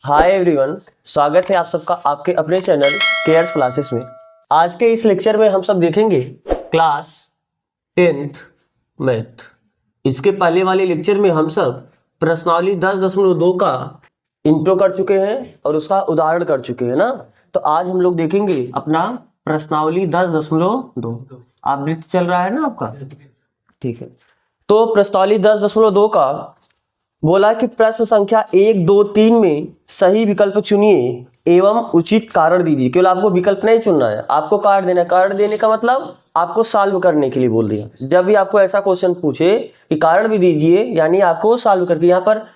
Hi everyone, स्वागत है आप सबका आपके अपने चैनल केयर्स क्लासेस में। आज के इस लेक्चर में हम सब देखेंगे क्लास 10th मैथ। इसके पहले वाले लेक्चर में हम सब प्रश्नावली 10.2 का इंट्रो कर चुके हैं और उसका उदाहरण कर चुके हैं ना। तो आज हम लोग देखेंगे अपना प्रश्नावली 10.2। आवृत्ति चल रहा है ना आपका, ठीक है। तो प्रश्नावली 10.2 का बोला कि प्रश्न संख्या 1, 2, 3 में सही विकल्प चुनिए एवं उचित कारण दीजिए। केवल आपको विकल्प नहीं चुनना है, आपको कारण देना है। कारण देने का मतलब आपको सॉल्व करने के लिए बोल दिया। जब भी आपको ऐसा क्वेश्चन पूछे कि कारण भी दीजिए, यानी आपको सॉल्व करके, यहाँ पर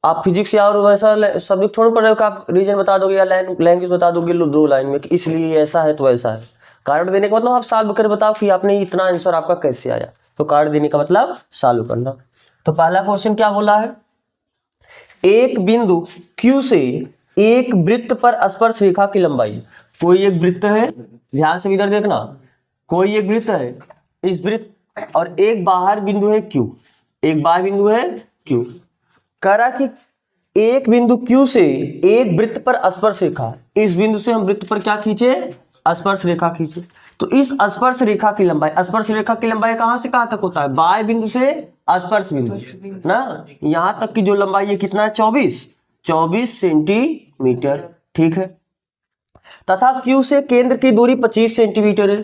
आप फिजिक्स या और वैसा सब्जेक्ट थोड़ा पढ़ रहे हो कि आप रीजन बता दोगे या लैंग्वेज बता दोगे 2 लाइन में कि इसलिए ऐसा है तो ऐसा है। कारण देने का मतलब आप सॉल्व कर बताओ कि आपने इतना आंसर आपका कैसे आया। तो कारण देने का मतलब सॉल्व करना। तो पहला क्वेश्चन क्या बोला है, एक बिंदु Q से एक वृत्त पर स्पर्श रेखा की लंबाई। कोई एक वृत्त है, ध्यान से इधर देखना, कोई एक वृत्त है, इस वृत्त और एक बाहर बिंदु है Q, एक बाहर बिंदु है Q। कह रहा कि एक बिंदु Q से एक वृत्त पर स्पर्श रेखा, इस बिंदु से हम वृत्त पर क्या खींचे, स्पर्श रेखा खींचे। तो इस स्पर्श रेखा की लंबाई, स्पर्श रेखा की लंबाई कहां से कहां तक होता है, बाह्य बिंदु से स्पर्श बिंदु ना, यहां तक की जो लंबाई है कितना है, 24 सेंटीमीटर, ठीक है। तथा Q से केंद्र की दूरी 25 सेंटीमीटर है।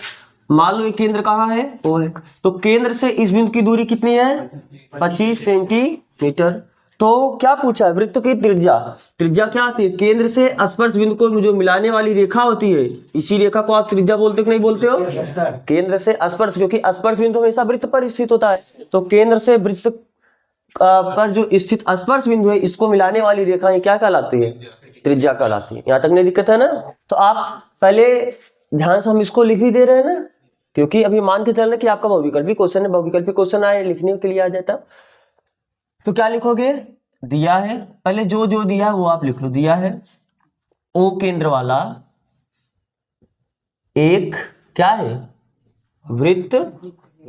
मान लो ये केंद्र कहाँ है, वो है, तो केंद्र से इस बिंदु की दूरी कितनी है, 25 सेंटीमीटर। तो क्या पूछा है, वृत्त की त्रिज्या। त्रिज्या क्या आती है, केंद्र से स्पर्श बिंदु को जो मिलाने वाली रेखा होती है, इसी रेखा को आप त्रिज्या बोलते हो कि नहीं बोलते हो। केंद्र से स्पर्श, क्योंकि स्पर्श बिंदु हमेशा वृत्त पर स्थित होता है, तो केंद्र से वृत्त पर जो स्थित स्पर्श बिंदु है, इसको मिलाने वाली रेखाएं क्या कहलाती है, त्रिज्या कहलाती है। यहाँ तक नहीं दिक्कत है ना। तो आप पहले ध्यान से, हम इसको लिख भी दे रहे हैं ना, क्योंकि अभी मान के चल रहे कि आपका बहुविकल्पी क्वेश्चन है, बहुविकल्पी क्वेश्चन आए लिखने के लिए आ जाता। तो क्या लिखोगे, दिया है, पहले जो जो दिया है वो आप लिख लो। दिया है ओ केंद्र वाला एक क्या है, वृत्त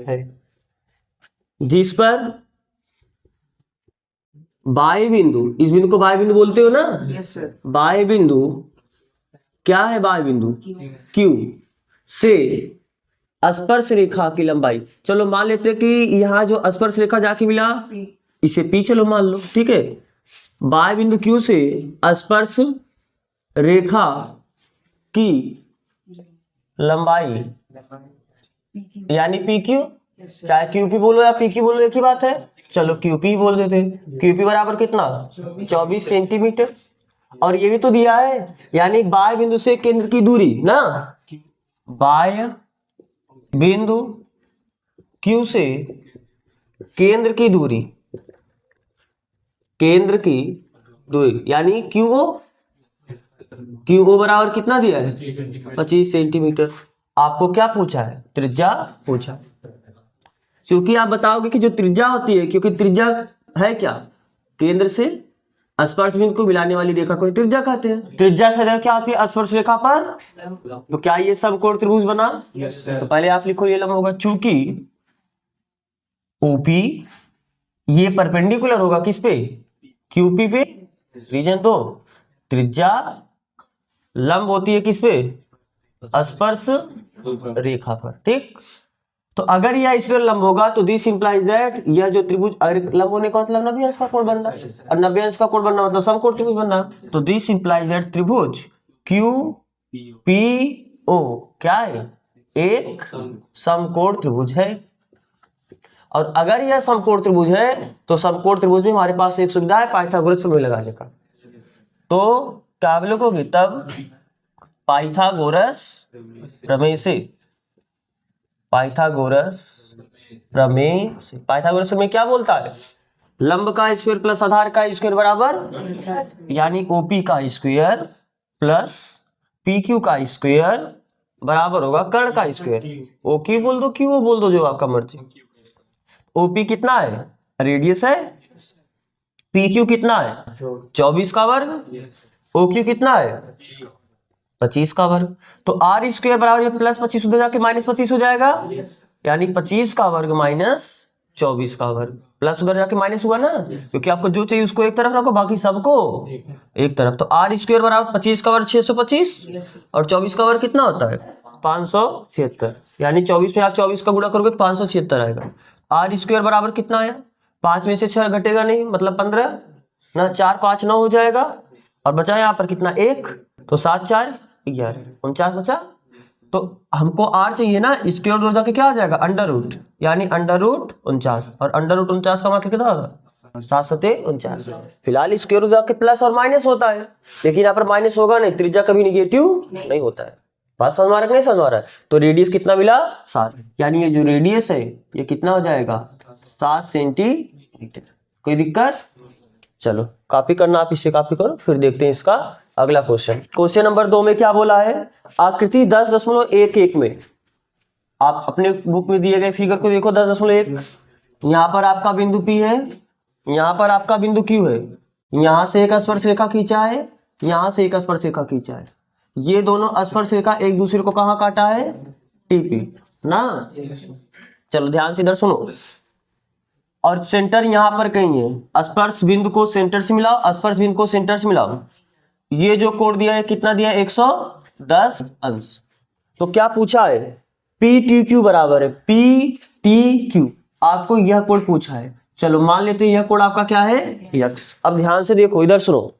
है, जिस पर बाह्य बिंदु, इस बिंदु को बाह्य बिंदु बोलते हो ना, बाह्य बिंदु क्या है, बाह्य बिंदु Q से स्पर्श रेखा की लंबाई। चलो मान लेते हैं कि यहाँ जो स्पर्श रेखा जाके मिला, इसे P चलो मान लो, ठीक है। बाह्य बिंदु Q से स्पर्श रेखा की लंबाई यानी PQ, चाहे QP बोलो या PQ बोलो एक ही बात है। चलो QP बोल देते, QP बराबर कितना, 24 सेंटीमीटर। और ये भी तो दिया है, यानी बाह्य बिंदु से केंद्र की दूरी ना, बाह्य बिंदु Q से केंद्र की दूरी, केंद्र की दूरी यानी QO बराबर कितना दिया है, 25 सेंटीमीटर। आपको क्या पूछा है, त्रिज्या पूछा। क्योंकि आप बताओगे कि जो त्रिज्या होती है, क्योंकि त्रिज्या है क्या, केंद्र से स्पर्श बिंदु को मिलाने वाली रेखा को त्रिज्या कहते हैं। त्रिज्या से क्या होती है, स्पर्श रेखा पर। तो क्या ये समकोण त्रिभुज बना, तो पहले आप लिखो ये लंब होगा, चूंकि OP ये परपेंडिकुलर होगा किस पे, QP पे। रीजन तो त्रिज्या लंब होती है किस पे, स्पर्श रेखा पर, ठीक। तो अगर यह इस पर लंब होगा तो दिस इंप्लाइज दैट यह जो त्रिभुज, लंब होने का मतलब 90 अंश का कोण बनना, और 90 अंश का कोण बनना मतलब समकोण त्रिभुज बनना। तो दिस इंप्लाइज दैट त्रिभुज QPO क्या है, एक समकोण त्रिभुज है। और अगर यह समकोण त्रिभुज है तो समकोण त्रिभुज में हमारे पास एक सुविधा है पाइथागोरस प्रमेय लगाने का। तो क्या लिखोगे तब, पाइथागोरस प्रमेय से, पाइथागोरस प्रमेय से। पाइथागोरस प्रमेय क्या बोलता है, लंब का स्क्वायर प्लस आधार का स्क्वायर बराबर, यानी OP का स्क्वायर प्लस PQ का स्क्वायर बराबर होगा कर्ण का स्क्वायर। OQ बोल दो, QO बोल दो, जो आपका मर्जी। OP कितना है, रेडियस है, PQ कितना है, 24 का वर्ग, OQ कितना है, 25 का वर्ग। तो R स्क्वायर बराबर प्लस 25 उधर जाके -25 हो जाएगा, यानी 25 का वर्ग माइनस 24 का वर्ग, प्लस उधर जाके माइनस हुआ ना, क्योंकि आपको जो चाहिए उसको एक तरफ रखो, बाकी सबको एक तरफ। तो आर स्क्वायर बराबर 25 का वर्ग 625 और 24 का वर्ग कितना होता है 576, यानी 24 में आप 24 का गुणा करोगे तो 576 आएगा। आर स्क्वायर बराबर कितना आया, 5 में से 6 घटेगा नहीं, मतलब 15 ना, 4 5 9 हो जाएगा, और बचा यहाँ पर कितना 1, तो 7 4 11 49 बचा। तो हमको आर चाहिए ना, स्क्वायर रूट जाके क्या आ जाएगा अंडर रूट, यानी अंडर रूट 49, और अंडर रूट 49 का मतलब कितना होगा 7 7 49। फिलहाल स्क्वायर रूट जाके प्लस और माइनस होता है, लेकिन यहाँ पर माइनस होगा नहीं, त्रिज्या कभी निगेटिव नहीं होता है। बात समझ आ रहा है नहीं समझ आ रहा है। तो रेडियस कितना मिला 7, यानी ये जो रेडियस है ये कितना हो जाएगा 7 सेंटीमीटर। कोई दिक्कत? चलो कॉपी करना, आप इसे कॉपी करो, फिर देखते हैं इसका अगला क्वेश्चन। क्वेश्चन नंबर 2 में क्या बोला है, आकृति 10.11 में, आप अपने बुक में दिए गए फिगर को देखो 10.1, यहाँ पर आपका बिंदु P है, यहाँ पर आपका बिंदु Q है, यहाँ से एक स्पर्श रेखा खींचा है, यहाँ से एक स्पर्श रेखा खींचा है, ये दोनों स्पर्श रेखा एक दूसरे को कहाँ काटा है TP ना। चलो ध्यान से इधर सुनो, और सेंटर यहाँ पर कहीं है, स्पर्श बिंदु को सेंटर से मिलाओ, स्पर्श बिंदु को सेंटर से मिलाओ, ये जो कोण दिया है कितना दिया है 110 अंश। तो क्या पूछा है PTQ बराबर है PTQ, आपको यह कोण पूछा है। चलो मान लेते हैं यह कोण आपका क्या है x। अब ध्यान से देखो इधर सुनो,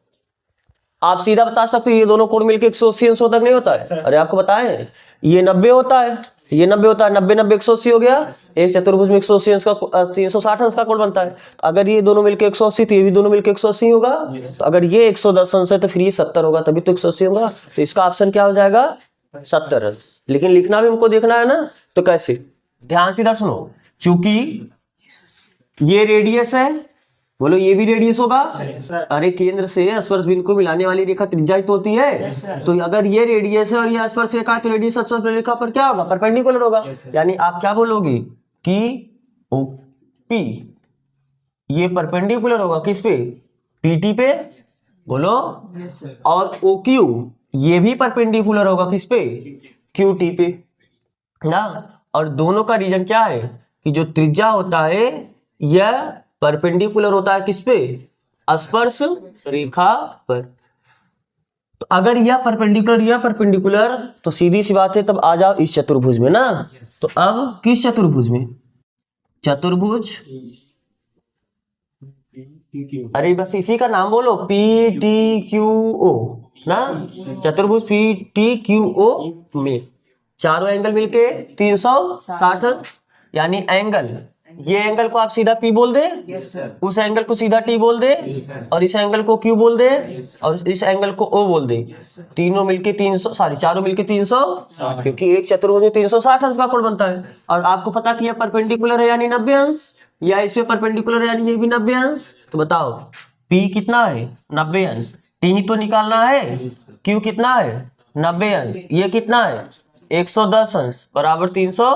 आप सीधा बता सकते हो ये दोनों कोण मिलकर 180 अंश तक नहीं होता है, अरे आपको बताएं ये 90 होता है, ये 90 होता है, 90 90 180 हो गया, एक चतुर्भुज में 180 अंश का 360 अंश का कोण बनता है। अगर ये दोनों मिलकर 180 तो ये भी दोनों मिलकर 180 होगा, तो अगर ये 110 अंश है तो फिर ये 70 होगा, तभी तो 180 होगा। तो इसका ऑप्शन क्या हो जाएगा 70 अंश। लेकिन लिखना भी हमको देखना है ना, तो कैसे, ध्यान से इधर सुनो, चूंकि ये रेडियस है, बोलो ये भी रेडियस होगा, अरे केंद्र से स्पर्श बिंदु को मिलाने वाली रेखा त्रिज्या तो होती है, तो अगर ये रेडियस है और ये स्पर्श रेखा है तो रेडियस स्पर्श रेखा पर क्या होगा परपेंडिकुलर होगा, यानी आप क्या बोलोगे कि OP ये परपेंडिकुलर होगा किस पे PT पे, बोलो, और OQ ये भी परपेंडिकुलर होगा किस पे QT पे ना। और दोनों का रीजन क्या है कि जो त्रिज्या होता है यह परपेंडिकुलर होता है किस पे स्पर्श रेखा पर। तो अगर यह परपेंडिकुलर तो सीधी सी बात है, तब आ जाओ इस चतुर्भुज में ना। तो अब किस चतुर्भुज में, चतुर्भुज, अरे बस इसी का नाम बोलो PTQO ना, चतुर्भुज PTQO में चारों एंगल मिलके 360, यानी एंगल, ये एंगल को आप सीधा P बोल दे, उस एंगल को सीधा T बोल दे, और इस एंगल को Q बोल दे, और इस एंगल को O बोल दे, तीनों मिलके 300 चारों मिलके 300, क्योंकि एक चतुर्भुज में 360 अंश का कोण बनता है। और आपको पता कि यह परपेंडिकुलर है यानी 90 अंश, या इस पे परपेंडिकुलर है यानी ये भी 90 अंश। तो बताओ P कितना है 90 अंश, T तो निकालना है, Q कितना है 90 अंश, ये कितना है 110 अंश बराबर 300।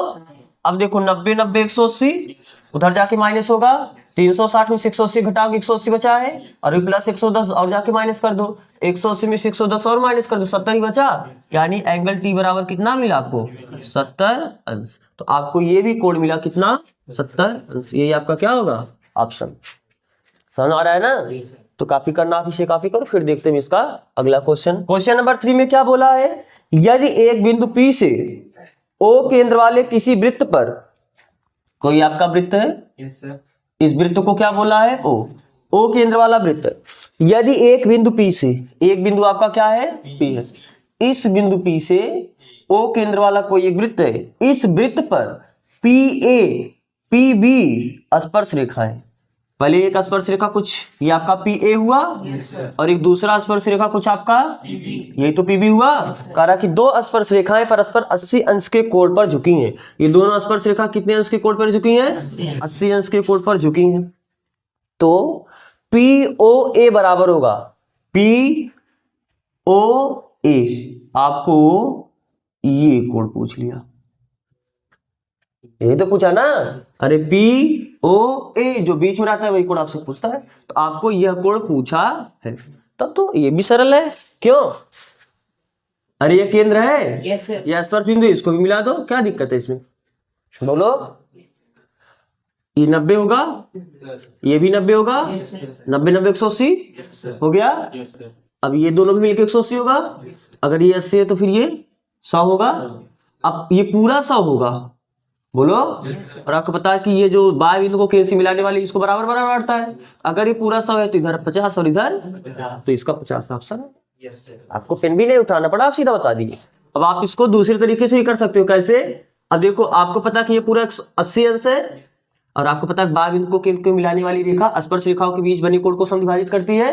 अब देखो 90 90 180, उधर जाके माइनस होगा, 360 में से 180 घटाओगे 180 बचा है, और प्लस 110 और जाके माइनस कर दो, 180 में से 110 और माइनस कर दो, 70 ही बचा, यानी एंगल T बराबर कितना मिला आपको 70 अंश। तो आपको ये भी कोण मिला कितना 70 अंश, यही आपका क्या होगा ऑप्शन। समझ आ रहा है ना। तो कॉपी करना, आप इसे कॉपी करो, फिर देखते हैं इसका अगला क्वेश्चन। क्वेश्चन नंबर 3 में क्या बोला है, यदि एक बिंदु P से O केंद्र वाले किसी वृत्त पर, कोई आपका वृत्त है, इस वृत्त को क्या बोला है O केंद्र वाला वृत्त, यदि एक बिंदु P से, एक बिंदु आपका क्या है P है, इस बिंदु P से O केंद्र वाला कोई एक वृत्त है, इस वृत्त पर PA PB स्पर्श रेखा है। पहले एक स्पर्श रेखा कुछ ये आपका PA हुआ, और एक दूसरा स्पर्श रेखा कुछ आपका यही तो PB हुआ। कह रहा कि दो स्पर्श रेखाएं परस्पर 80 अंश के कोण पर झुकी हैं। ये दोनों स्पर्श रेखा कितने अंश के कोण पर झुकी हैं 80 अंश के कोण पर झुकी हैं। तो POA बराबर होगा POA, आपको ये कोण पूछ लिया, यही तो पूछा ना, अरे POA जो बीच में रहता है वही कोण आपसे पूछता है, तो आपको यह कोण पूछा है, तब तो ये भी सरल है। क्यों, अरे ये केंद्र है, यह स्पर्श बिंदु, इसको भी मिला दो, क्या दिक्कत है इसमें, बोलो। ये 90 होगा, ये भी 90 होगा, 90 90 180 हो गया। अब ये दोनों भी मिलकर 180 होगा। अगर ये 80 है तो फिर ये 100 होगा। अब ये पूरा 100 होगा, बोलो। और आपको पता है कि ये जो बाय बिंदु को केंद्र से मिलाने वाली इसको बराबर बराबर बांटता है। अगर ये पूरा 100 है तो इधर 50 और इधर, तो इसका 50 ऑप्शन है। आपको पेन भी नहीं उठाना पड़ा, आप सीधा बता दीजिए। अब आप इसको दूसरे तरीके से भी कर सकते हो। कैसे? अब देखो, आपको पता है कि ये पूरा 80 अंश है, और आपको पता है बाय बिंदु को केंद्र को मिलाने वाली रेखा स्पर्श रेखाओं के बीच बने कोण को समविभाजित करती है।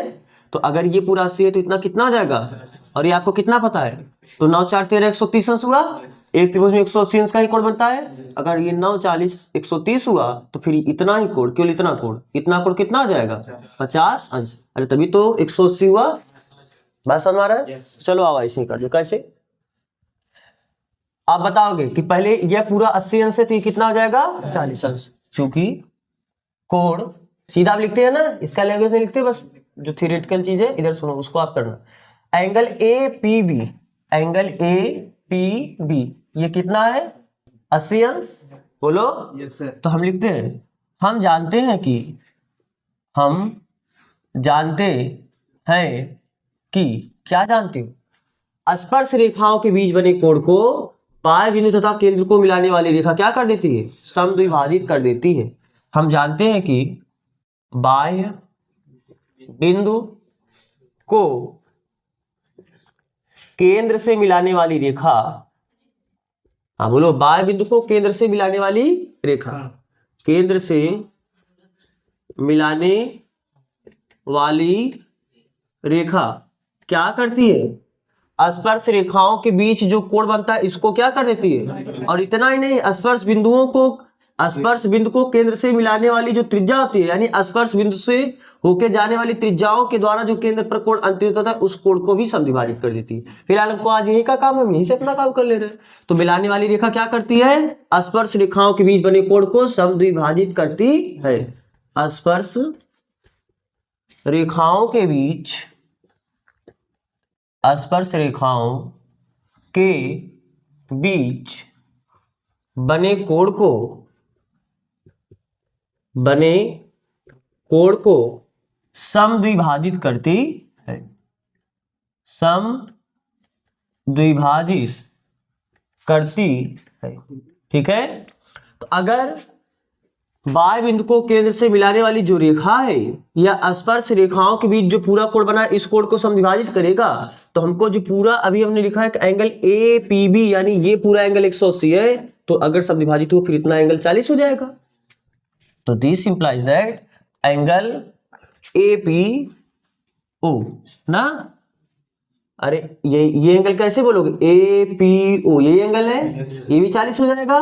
तो अगर ये पूरा 80 है तो इतना कितना आ जाएगा, और ये आपको कितना पता है, तो 9 4 13 130 अंश हुआ। एक त्रिभुज में 180 अंश का ही कोण बनता है। अगर ये 9 40 130 हुआ तो फिर इतना ही कोण, केवल इतना कोण कितना आ जाएगा, 50 अंश। अरे तभी तो 180 हुआ। बात समझ आ रहा है? चलो आओ ऐसे ही कर दो। कैसे? आप बताओगे कि पहले यह पूरा 80 अंश है तो ये कितना हो जाएगा, 40 अंश। क्योंकि कोण सीधा आप लिखते हैं ना, इसका लैंग्वेज नहीं लिखते, बस जो थियोरेटिकल चीज है इधर सुनो, उसको आप करना। Angle A P B, angle A P B ये कितना है, 80 अंश। बोलो। Yes sir. तो हम लिखते हैं, हम जानते हैं कि क्या जानते हो, स्पर्श रेखाओं के बीच बने कोण को बाह्य बिंदु तथा केंद्र को मिलाने वाली रेखा क्या कर देती है, समद्विभाजित कर देती है। हम जानते हैं कि बाह्य बिंदु को केंद्र से मिलाने वाली रेखा, हाँ बोलो, बाह्य बिंदु को केंद्र से मिलाने वाली रेखा, केंद्र से मिलाने वाली रेखा क्या करती है, स्पर्श रेखाओं के बीच जो कोण बनता है इसको क्या कर देती है। और इतना ही नहीं, स्पर्श बिंदु को केंद्र से मिलाने वाली जो त्रिज्या होती है, यानी स्पर्श बिंदु से होके जाने वाली त्रिज्याओं के द्वारा जो केंद्र पर कोण अंतरित होता है उस कोण को भी समद्विभाजित कर देती है। फिलहाल हमको आज यही का काम है, हम यही से अपना काम कर ले रहे हैं। तो मिलाने वाली रेखा क्या करती है, स्पर्श रेखाओं के बीच बने कोण को समद्विभाजित करती है। स्पर्श रेखाओं के बीच बने कोण को समद्विभाजित करती है, समद्विभाजित करती है। ठीक है। तो अगर बाह्य बिंदु को केंद्र से मिलाने वाली जो रेखा है या स्पर्श रेखाओं के बीच जो पूरा कोण बना है इस कोण को समद्विभाजित करेगा, तो हमको जो पूरा अभी हमने लिखा है एंगल ए पी बी, यानी ये पूरा एंगल 180 है, तो अगर समद्विभाजित हो फिर इतना एंगल 40 हो जाएगा। तो this implies that angle A P O ना, अरे ये एंगल कैसे बोलोगे, ए पी ओ, ये एंगल है, ये भी 40 हो जाएगा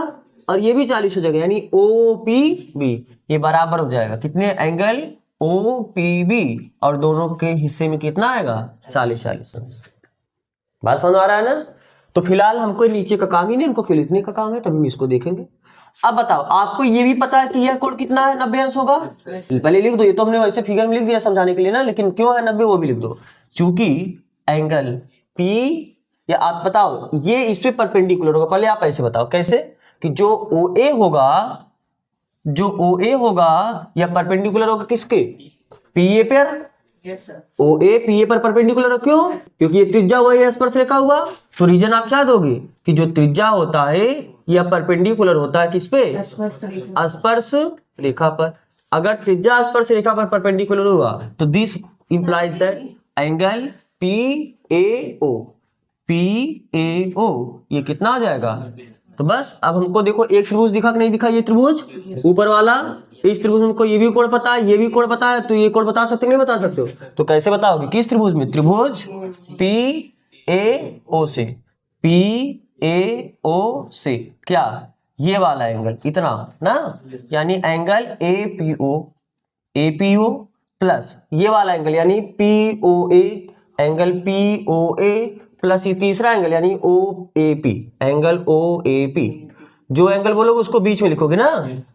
और ये भी 40 हो जाएगा, यानी ओ पी बी ये बराबर हो जाएगा कितने, एंगल ओ पी बी, और दोनों के हिस्से में कितना आएगा, 40 अंश। बात समझ आ रहा है ना। तो फिलहाल हमको नीचे का काम ही नहीं, हमको केवल इतने का काम है, तभी हम इसको देखेंगे। अब बताओ, आपको ये भी पता है कि यह कोण कितना है, 90 अंश होगा। पहले लिख दो, ये तो हमने वैसे फिगर में लिख दिया समझाने के लिए ना, लेकिन क्यों है 90 वो भी लिख दो। क्योंकि एंगल P, या आप बताओ ये इस पे परपेंडिकुलर होगा। पहले आप ऐसे बताओ कैसे, कि जो OA होगा या परपेंडिकुलर होगा किसके, PA पर। OA PA पर परपेंडिकुलर है, क्यों, क्योंकि ये त्रिज्या हुआ, ये स्पर्श रेखा हुआ। तो रीजन आप क्या दोगे कि जो त्रिज्या होता है या परपेंडिकुलर होता है किस पे, स्पर्श रेखा पर। अगर त्रिज्या स्पर्श रेखा पर परपेंडिकुलर हुआ तो this implies that angle PAO ये कितना आ जाएगा। तो बस अब हमको देखो एक त्रिभुज दिखा कि नहीं दिखा, ये त्रिभुज ऊपर वाला, इस त्रिभुज में हमको ये भी कोण पता है, ये भी कोण पता है, तो ये कोण बता सकते नहीं बता सकते हो, तो कैसे बताओगे, किस त्रिभुज में, त्रिभुज PAO से क्या, ये वाला एंगल इतना ना, यानी एंगल APO प्लस ये वाला एंगल यानी POA, एंगल POA प्लस ये तीसरा एंगल यानी OAP, एंगल OAP। जो एंगल बोलोगे उसको बीच में लिखोगे ना।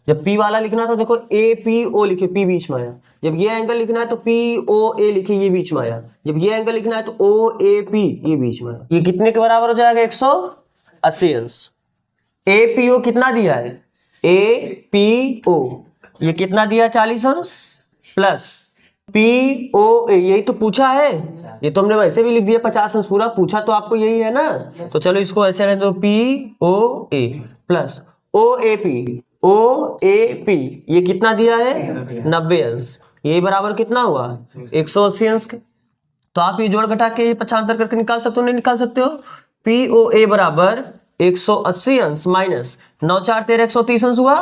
जब P वाला लिखना था देखो APO लिखे, P बीच में आया। जब ये एंगल लिखना है तो POA लिखे, ये बीच में आया। जब ये एंगल लिखना है तो OAP ये बीच में आया। ये कितने के बराबर हो जाएगा, 180 अंश। APO कितना दिया है, APO ये कितना दिया 40 अंश प्लस POA, यही तो पूछा है, ये तो हमने वैसे भी लिख दिया 50 अंश पूरा, पूछा तो आपको यही है ना, तो चलो इसको ऐसे रहने दो POA प्लस OAP ये कितना दिया है 90 अंश, यही बराबर कितना हुआ 180 अंश के। तो आप ये जोड़ घटा के पक्षांतर करके निकाल सकते हो, नहीं निकाल सकते हो। POA बराबर 180 अंश माइनस 9 4 13 130 अंश हुआ,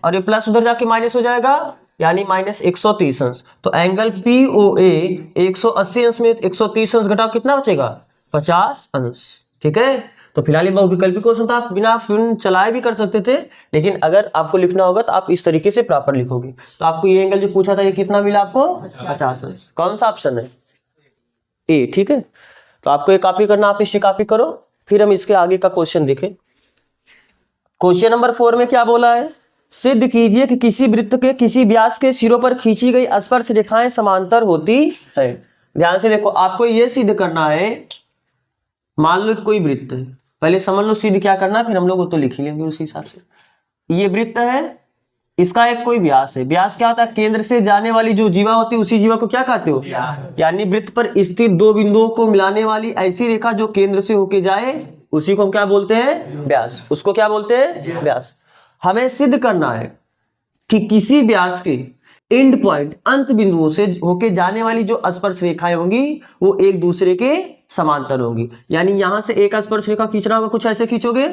और ये प्लस उधर जाके माइनस हो जाएगा, यानी माइनस 130 अंश। तो एंगल POA 180 अंश में 130 अंश घटाओ कितना बचेगा 50 अंश। ठीक है, तो फिलहाल ये बहुविकल्पी क्वेश्चन था, आप बिना फिर चलाए भी कर सकते थे, लेकिन अगर आपको लिखना होगा तो आप इस तरीके से प्रॉपर लिखोगे। तो आपको ये एंगल जो पूछा था ये कितना मिला आपको 50 अंश। कौन सा ऑप्शन है ए। ठीक है, तो आपको ये कॉपी करना, आप इसे कॉपी करो, फिर हम इसके आगे का क्वेश्चन देखें। क्वेश्चन नंबर 4 में क्या बोला है, सिद्ध कीजिए कि किसी वृत्त के किसी व्यास के सिरों पर खींची गई स्पर्श रेखाएं समांतर होती है। ध्यान से देखो, आपको ये सिद्ध करना है, मान लो कोई वृत्त है, पहले समझ लो सिद्ध क्या करना है, फिर हम लोग वो तो लिख ही लेंगे उसी हिसाब से। ये वृत्त है, इसका एक कोई व्यास है, व्यास क्या होता है, केंद्र से जाने वाली जो जीवा होती है उसी जीवा को क्या कहते हो, यानी वृत्त पर स्थित दो बिंदुओं को मिलाने वाली ऐसी रेखा जो केंद्र से होके जाए उसी को हम क्या बोलते हैं व्यास, उसको क्या बोलते हैं व्यास। हमें सिद्ध करना है कि किसी व्यास के एंड पॉइंट अंत बिंदुओं से होके जाने वाली जो स्पर्श रेखाएं होंगी वो एक दूसरे के समांतर होंगी। यानी यहां से एक स्पर्श रेखा खींचना होगा, कुछ ऐसे खींचोगे,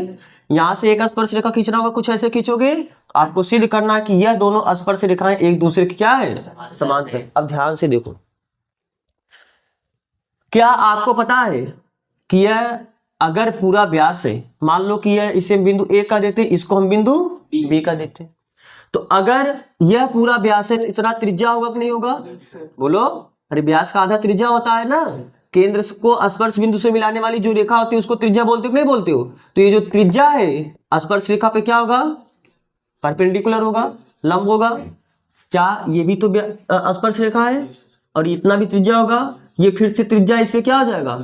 यहां से एक स्पर्श रेखा खींचना होगा, कुछ ऐसे खींचोगे। आपको सिद्ध करना है कि यह दोनों स्पर्श रेखाएं एक दूसरे की क्या है समांतर। अब ध्यान से देखो, क्या आपको पता है कि यह अगर पूरा व्यास है, मान लो कि यह इसे बिंदु ए का देते, इसको हम बिंदु बी का देते, तो अगर यह पूरा व्यास है तो इतना त्रिज्या होगा कि नहीं होगा, बोलो। अरे व्यास का आधा त्रिज्या होता है ना, केंद्र को स्पर्श बिंदु से मिलाने वाली जो रेखा होती है उसको त्रिज्या बोलते हो कि नहीं बोलते हो। तो ये जो त्रिज्या है स्पर्श रेखा पे क्या होगा, परपेंडिकुलर होगा, लंब होगा। क्या ये भी तो स्पर्श रेखा है, और इतना भी त्रिज्या होगा, ये फिर से त्रिज्या इस पे क्या हो जाएगा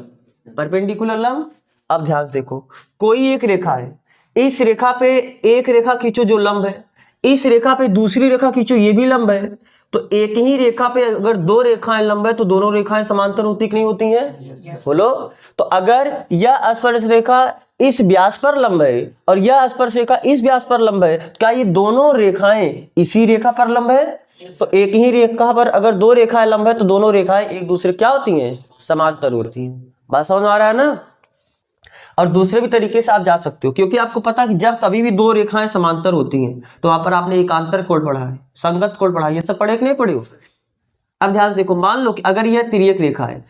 परपेंडिकुलर लंब। अब ध्यान से देखो, कोई एक रेखा है, इस रेखा पे एक रेखा खींचो जो लंब है, इस रेखा पे दूसरी रेखा खींचो ये भी लंब है, तो एक ही रेखा पे अगर दो रेखाएं लंब है तो दोनों रेखाएं समांतर होती कि नहीं होती हैं, बोलो। तो अगर यह स्पर्श रेखा इस व्यास पर लंब है और यह स्पर्श रेखा इस व्यास पर लंब है, क्या ये दोनों रेखाएं इसी रेखा पर लंब है। तो एक ही रेखा पर अगर दो रेखाएं लंब है तो दोनों रेखाएं एक दूसरे क्या होती हैं समांतर होती हैं। बात समझ में आ रहा है ना। और दूसरे भी तरीके से आप जा सकते हो, क्योंकि आपको पता है कि जब कभी भी दो रेखाएं समांतर होती हैं तो वहां पर आपने एकांतर कोण पढ़ा है, संगत कोण पढ़ा है, ये सब पढ़े कि नहीं पढ़े हो। अब ध्यान से देखो, मान लो कि अगर यह तिर्यक रेखा है,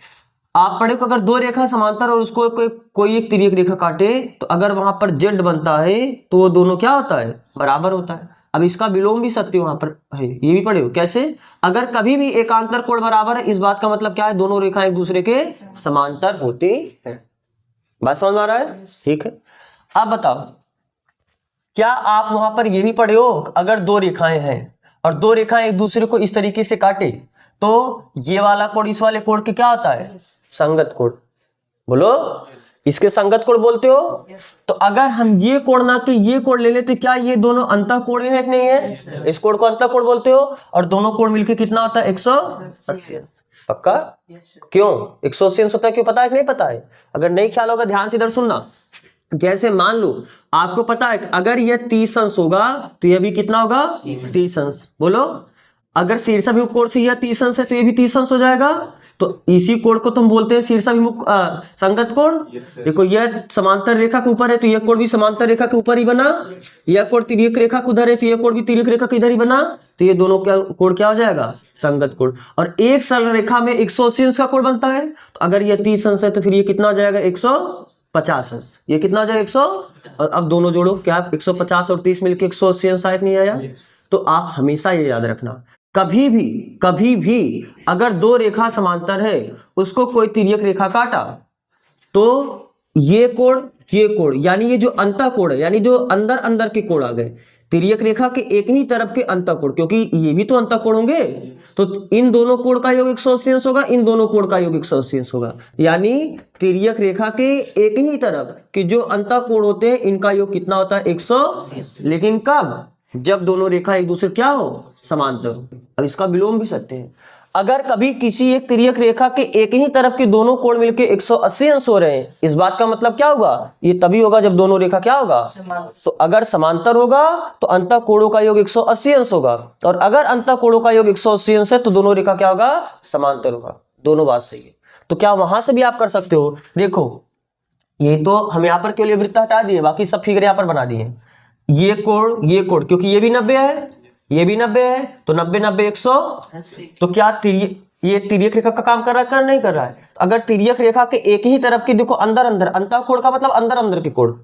आप पढ़े को अगर दो रेखा समांतर और उसको कोई एक तिर्यक रेखा काटे तो अगर वहां पर जेड बनता है तो वो दोनों क्या होता है बराबर होता है। अब इसका विलोम भी सत्य वहां पर है, ये भी पढ़े हो कैसे, अगर कभी भी एकांतर कोण बराबर है इस बात का मतलब क्या है, दोनों रेखाएं एक दूसरे के समांतर होती है। बात समझ में आ रहा है, ठीक है। अब बताओ, क्या आप वहां पर ये भी पढ़े हो, अगर दो रेखाएं हैं और दो रेखाएं एक दूसरे को इस तरीके से काटे तो ये वाला कोण इस वाले कोण के क्या होता है संगत कोण, बोलो। इसके संगत कोण बोलते हो। तो अगर हम ये कोण ना के ये कोण ले लेते, क्या ये दोनों अंतःकोण है कि नहीं है, इस कोण को अंतःकोण बोलते हो। और दोनों कोण मिलके कितना होता है 180, पक्का। क्यों 180 अंश होता है, क्यों पता है कि नहीं पता है। अगर नहीं ख्याल होगा ध्यान से इधर सुनना। जैसे मान लो आपको पता है अगर यह 30 अंश होगा तो यह भी कितना होगा 30 अंश, बोलो। अगर शीर्षाभिमुख कोण से यह 30 अंश है तो यह भी 30 अंश हो जाएगा। तो इसी कोण को तुम बोलते हैं शीर्षाभिमुख संगत कोण। देखो यह समांतर रेखा के ऊपर है तो यह कोण भी समांतर रेखा के ऊपर ही बना, यह कोण तिर्यक रेखा के उधर है तो यह कोण भी तिर्यक रेखा के इधर ही बना, तो ये दोनों क्या कोण क्या हो जाएगा संगत कोण। और एक सरल रेखा में 180 अंश का कोण बनता है, तो अगर यह 30 अंश है तो फिर ये कितना हो जाएगा 150 अंश, ये कितना हो जाएगा 100। और अब दोनों जोड़ो, क्या 150 और 30 मिलकर 180 अंश आया नहीं आया। तो आप हमेशा ये याद रखना, कभी भी अगर दो रेखा समांतर है उसको कोई तिर्यक रेखा काटा तो ये कोण यानी ये जो अंतःकोण है, यानी जो अंदर अंदर के कोण आ गए, तिर्यक रेखा के एक ही तरफ के अंतःकोण, क्योंकि ये भी तो अंतःकोण होंगे, तो इन दोनों कोण का योग 180 अंश होगा, इन दोनों कोण का योग 180 अंश होगा। यानी तिर्यक रेखा के एक ही तरफ के जो अंतःकोण होते हैं इनका योग कितना होता है 100। लेकिन कब, जब दोनों रेखा एक दूसरे क्या हो, समांतर हो। अब इसका विलोम भी सत्य है। अगर कभी किसी एक तिर्यक रेखा के एक ही तरफ के दोनों कोण मिलके 180 अंश हो रहे हैं, इस बात का मतलब क्या होगा, ये तभी होगा जब दोनों रेखा क्या होगा, तो अगर समांतर होगा तो अंतः कोणों का योग 180 अंश होगा, और अगर अंतः कोणों का योग 180 अंश है तो दोनों रेखा क्या होगा, समांतर होगा। दोनों बात सही है। तो क्या वहां से भी आप कर सकते हो। देखो ये तो हम यहाँ पर के लिए वृत्त हटा दिए, बाकी सब फिगर यहाँ पर बना दिए। ये कोण क्योंकि ये भी 90 है, ये भी 90 है, तो 90 90 100। तो क्या ये तिर्यक रेखा का काम कर रहा है, नहीं कर रहा है। अगर तिर्यक रेखा के एक ही तरफ की, देखो अंदर अंदर, अंतः कोण का मतलब अंदर अंदर के कोण,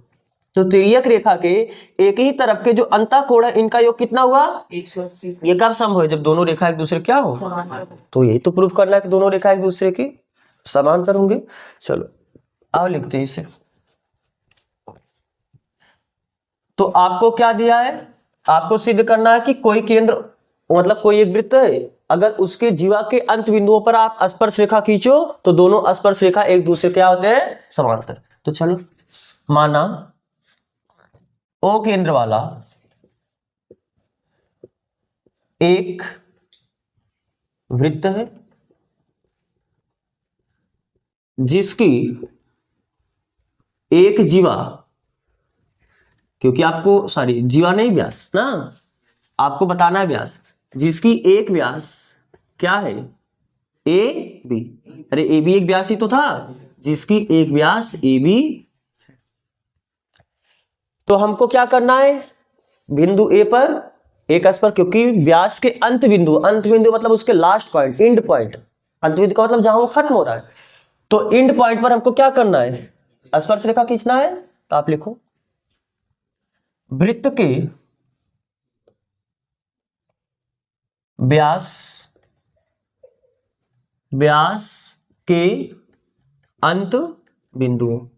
तो तिर्यक रेखा के एक ही तरफ के जो अंतः कोण है इनका योग कितना हुआ, 180। ये कब संभव है, जब दोनों रेखा एक दूसरे क्या हो, तो यही तो प्रूफ करना है कि दोनों रेखा एक दूसरे की समांतर होंगे। चलो आओ लिखते हैं इसे। तो आपको क्या दिया है, आपको सिद्ध करना है कि कोई केंद्र मतलब कोई एक वृत्त है, अगर उसके जीवा के अंत बिंदुओं पर आप स्पर्श रेखा खींचो तो दोनों स्पर्श रेखा एक दूसरे क्या होते हैं, समांतर। तो चलो माना ओ केंद्र वाला एक वृत्त है जिसकी एक जीवा, क्योंकि आपको सॉरी जीवा नहीं व्यास ना, आपको बताना है व्यास, जिसकी एक व्यास क्या है, ए बी। अरे ए बी एक व्यास ही तो था, जिसकी एक व्यास ए बी। तो हमको क्या करना है, बिंदु ए पर एक स्पर्श, क्योंकि व्यास के अंत बिंदु मतलब उसके लास्ट पॉइंट, एंड पॉइंट, अंत बिंदु का मतलब जहां वो खत्म हो रहा है, तो एंड पॉइंट पर हमको क्या करना है, स्पर्श रेखा खींचना है। तो आप लिखो वृत्त के व्यास के अंत बिंदु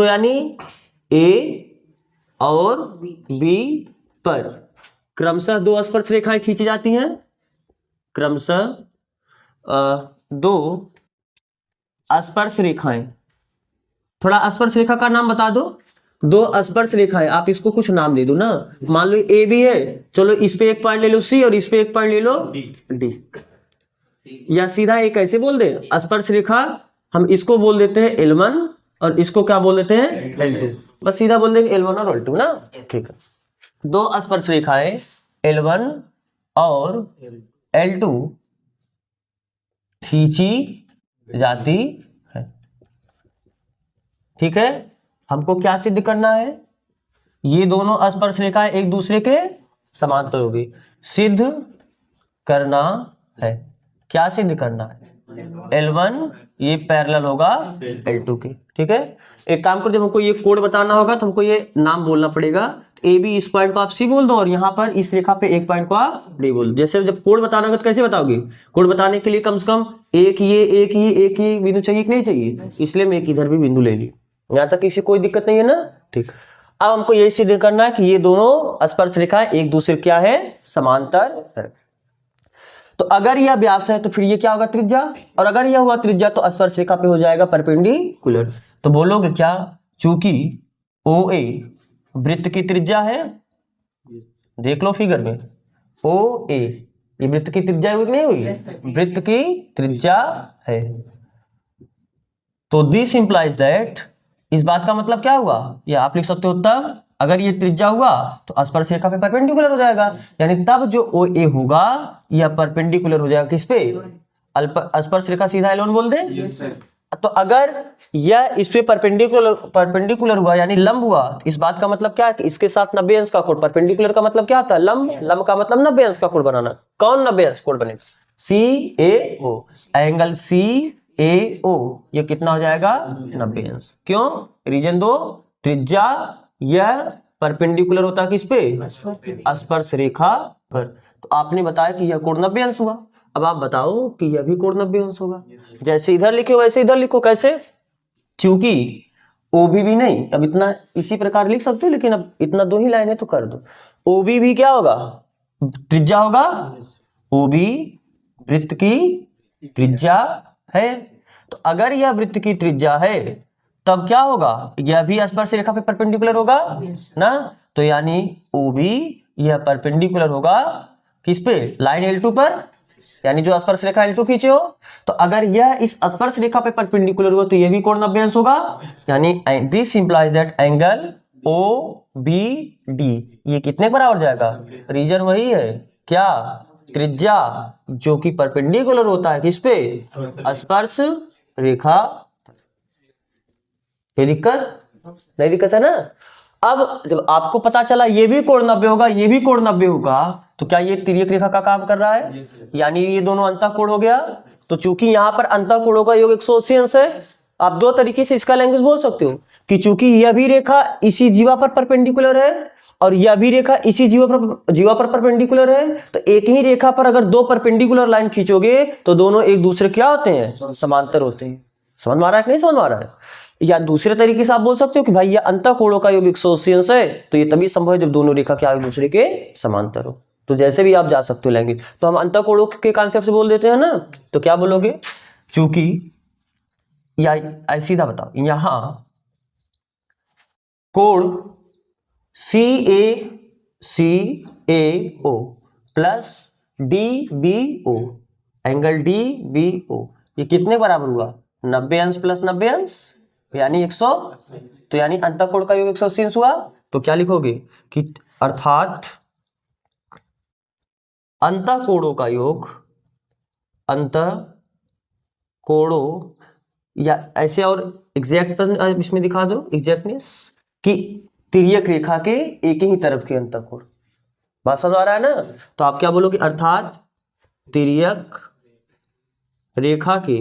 यानी ए और बी पर क्रमशः दो स्पर्श रेखाएं खींची जाती हैं, क्रमशः दो स्पर्श रेखाएं। थोड़ा स्पर्श रेखा का नाम बता दो, दो स्पर्श रेखाएं, आप इसको कुछ नाम दे दो ना। मान लो ए बी है, चलो इस पे एक पॉइंट ले लो सी और इस पे एक पॉइंट ले लो डी, या सीधा एक ऐसे बोल दे स्पर्श रेखा, हम इसको बोल देते हैं L1 और इसको क्या बोल देते हैं L2, बस सीधा बोल देंगे L1 और L2 ना। ठीक है, दो स्पर्श रेखाएं L1 और L2 खींची जाती है। ठीक है, हमको क्या सिद्ध करना है, ये दोनों स्पर्श रेखाएं एक दूसरे के समांतर होगी, सिद्ध करना है। क्या सिद्ध करना है, L1 ये पैरेलल होगा L2 के। ठीक है, एक काम करो, जब हमको ये कोड बताना होगा तो हमको ये नाम बोलना पड़ेगा। ए बी इस पॉइंट को आप सी बोल दो और यहाँ पर इस रेखा पे एक पॉइंट को आप डी बोल दो। जैसे जब कोड बताना होगा तो कैसे बताओगे, कोड बताने के लिए कम से कम एक ये बिंदु चाहिए कि नहीं चाहिए, इसलिए मैं एक इधर भी बिंदु ले ली, यहाँ तक किसी कोई दिक्कत नहीं है ना। ठीक, अब हमको यही सिद्ध करना है कि ये दोनों स्पर्श रेखाएं एक दूसरे क्या है, समांतर है। तो अगर यह व्यास है तो फिर ये क्या होगा, त्रिज्या, और अगर यह हुआ त्रिज्या तो स्पर्श रेखा पे हो जाएगा परपेंडिकुलर। तो बोलोगे क्या, चूंकि ओ ए वृत्त की त्रिज्या है, देख लो फिगर में, ओ ए ये वृत्त की त्रिज्या हुई कि नहीं हुई, वृत्त की त्रिज्या है, तो दिस इंप्लाइज दैट, इस बात का मतलब क्या हुआ, या आप लिख सकते हो तब अगर ये त्रिज्या हुआ तो स्पर्श रेखा पे परपेंडिकुलर हो जाएगा, यानी तब जो ओ ए होगा यह परपेंडिकुलर हो जाएगा किस पे, स्पर्श रेखा सीधा L1 बोल दे। तो अगर यह इस पे परपेंडिकुलर हुआ यानी लंब हुआ, इस बात का मतलब क्या है कि इसके साथ 90 अंश का कोण, परपेंडिकुलर का मतलब क्या होता है, लंब का मतलब 90 अंश का कोण बनाना। कौन 90 अंश कोण बनेगा, CAO, एंगल CAO ये कितना हो जाएगा, 90 अंश। क्यों, रीजन दो, त्रिज्या यह परपेंडिकुलर होता है किस पे, स्पर्श रेखा पर। तो आपने बताया कि यह कोण 90 अंश हुआ, अब आप बताओ कि यह भी कोण 90 अंश होगा। जैसे इधर लिखो वैसे इधर लिखो, कैसे, चूंकि OB भी नहीं, अब इतना इसी प्रकार लिख सकते हो, लेकिन अब इतना दो ही लाइन है तो कर दो। OB भी क्या होगा, त्रिज्या होगा, OB वृत्त की त्रिज्या है। तो अगर यह वृत्त की त्रिज्या है तब क्या होगा, यह भी स्पर्श रेखा पे परपेंडिकुलर होगा ना। तो यानी OB यह परपेंडिकुलर होगा किस पे, लाइन L2 पर, यानी जो स्पर्श रेखा L2 खींचे हो। तो अगर यह इस स्पर्श रेखा पे परपेंडिकुलर हुआ तो यह भी कोण 90 अंश होगा, यानी this implies that angle OBD ये कितने बराबर जाएगा, रीजन वही है क्या, त्रिज्या, जो कि परपेंडिकुलर होता है किस पे, स्पर्श रेखा। ये दिक्कत नहीं, दिक्कत है ना। अब जब आपको पता चला ये भी कोण 90 होगा, ये भी कोण 90 होगा, तो क्या ये तिर्यक रेखा का काम कर रहा है, यानी ये दोनों अंतःकोण हो गया। तो चूंकि यहाँ पर अंतःकोणों का योग 180 अंश है, आप दो तरीके से इसका लैंग्वेज बोल सकते हो कि चूंकि यह भी रेखा इसी जीवा पर परपेंडिकुलर है और यह भी रेखा इसी जीवा पर परपेंडिकुलर है, तो एक ही रेखा पर अगर दो परपेंडिकुलर लाइन खींचोगे तो दोनों एक दूसरे क्या होते हैं, समांतर होते हैं। समझ में आ रहा है कि नहीं समझ में आ रहा है। या दूसरे तरीके से आप बोल सकते हो कि भाई ये अंतःकोणों का योग 180 अंश है, तो ये तभी संभव है जब दोनों रेखा क्या एक दूसरे के समांतर हो। तो जैसे भी आप जा सकते हो लैंग्वेज, तो हम अंतःकोणों के कॉन्सेप्ट से बोल देते हैं ना, तो क्या बोलोगे, चूंकि या सीधा बताओ, यहां कोण CACAO plus DBO, angle DBO ये कितने बराबर हुआ, 90 अंश प्लस 90 अंश यानी 100, तो यानी अंतःकोण का योग 180 अंश हुआ। तो क्या लिखोगे कि अर्थात अंतःकोणों का योग, अंतःकोणों, या ऐसे और एग्जैक्ट इसमें दिखा दो एग्जैक्टनेस कि तिर्यक रेखा के एक ही तरफ के अंतःकोण। बात समझ आ रहा है ना। तो आप क्या बोलोगे, अर्थात तिर्यक रेखा के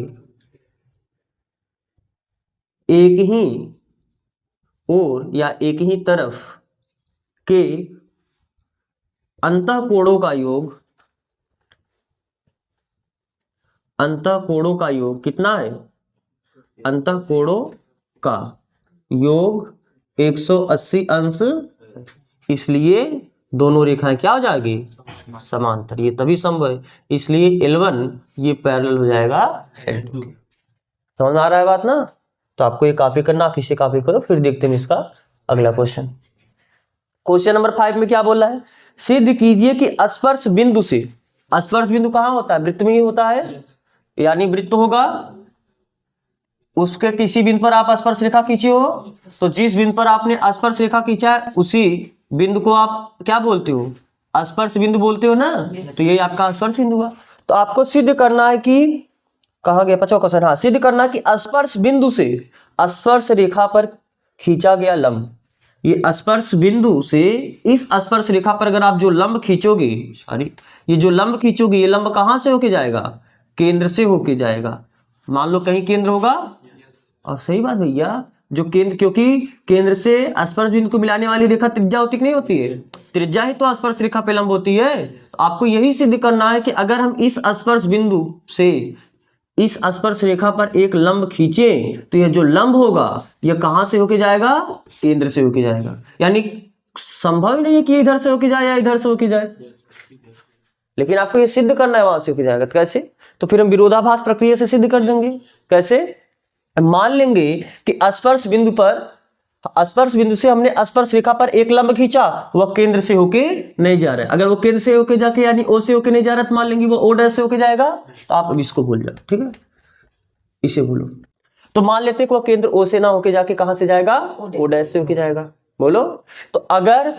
एक ही ओर या एक ही तरफ के अंतःकोणों का योग, अंतःकोणों का योग कितना है, अंतःकोणों का योग 180 अंश, इसलिए दोनों रेखाएं क्या हो जाएगी, समांतर। ये तभी संभव है, इसलिए L1 ये पैरेलल हो जाएगा L2 के। समझ में आ रहा है बात ना। तो आपको ये कॉपी करना, आप इसे कॉपी करो, फिर देखते हैं इसका अगला क्वेश्चन। क्वेश्चन नंबर 5 में क्या बोला है, सिद्ध कीजिए कि स्पर्श बिंदु से, स्पर्श बिंदु कहाँ होता है, वृत्त में ही होता है, यानी वृत्त होगा, उसके किसी बिंदु पर आप स्पर्श रेखा खींचे हो, तो जिस बिंदु पर आपने स्पर्श रेखा खींचा है उसी बिंदु को आप क्या बोलते हो, स्पर्श बिंदु बोलते हो ना। तो ये आपका स्पर्श बिंदु हुआ। तो आपको सिद्ध करना है कि, कहाँ गया 5वां क्वेश्चन, हाँ, सिद्ध करना कि स्पर्श बिंदु से स्पर्श रेखा पर खींचा गया लंब, ये स्पर्श बिंदु से इस स्पर्श रेखा पर अगर आप जो लंब खींचोगे, अरे ये जो लंब खींचोगे, ये लंब कहाँ से होके जाएगा, केंद्र से होके जाएगा। मान लो कहीं केंद्र होगा, और सही बात भैया, जो केंद्र, क्योंकि केंद्र से स्पर्श बिंदु को मिलाने वाली रेखा त्रिज्या होती कि नहीं होती है, त्रिज्या ही तो स्पर्श रेखा पे लंब होती है। तो आपको यही सिद्ध करना है कि अगर हम इस स्पर्श बिंदु से इस स्पर्श रेखा पर एक लंब खींचे, तो यह जो लंब होगा यह कहां से होके जाएगा, केंद्र से होके जाएगा। यानी संभव नहीं है कि इधर से होके जाए या इधर से होके जाए, लेकिन आपको यह सिद्ध करना है वहां से होके जाएगा। तो कैसे, तो फिर हम विरोधाभास प्रक्रिया से सिद्ध कर देंगे। कैसे, मान लेंगे कि स्पर्श बिंदु पर, स्पर्श बिंदु से हमने स्पर्श रेखा पर एक लंब खींचा, वह केंद्र से होके नहीं जा रहा है। अगर वो केंद्र से होके जाके यानी ओ से होके नहीं जा रहा, तो मान लेंगे वो ओ डैश से होके जाएगा। तो आप अब इसको भूल जाओ, ठीक है, इसे भूलो। तो मान लेते हैं कि वह केंद्र ओ से ना होके जाके कहां से जाएगा, ओ डैश से होके जाएगा। बोलो, तो अगर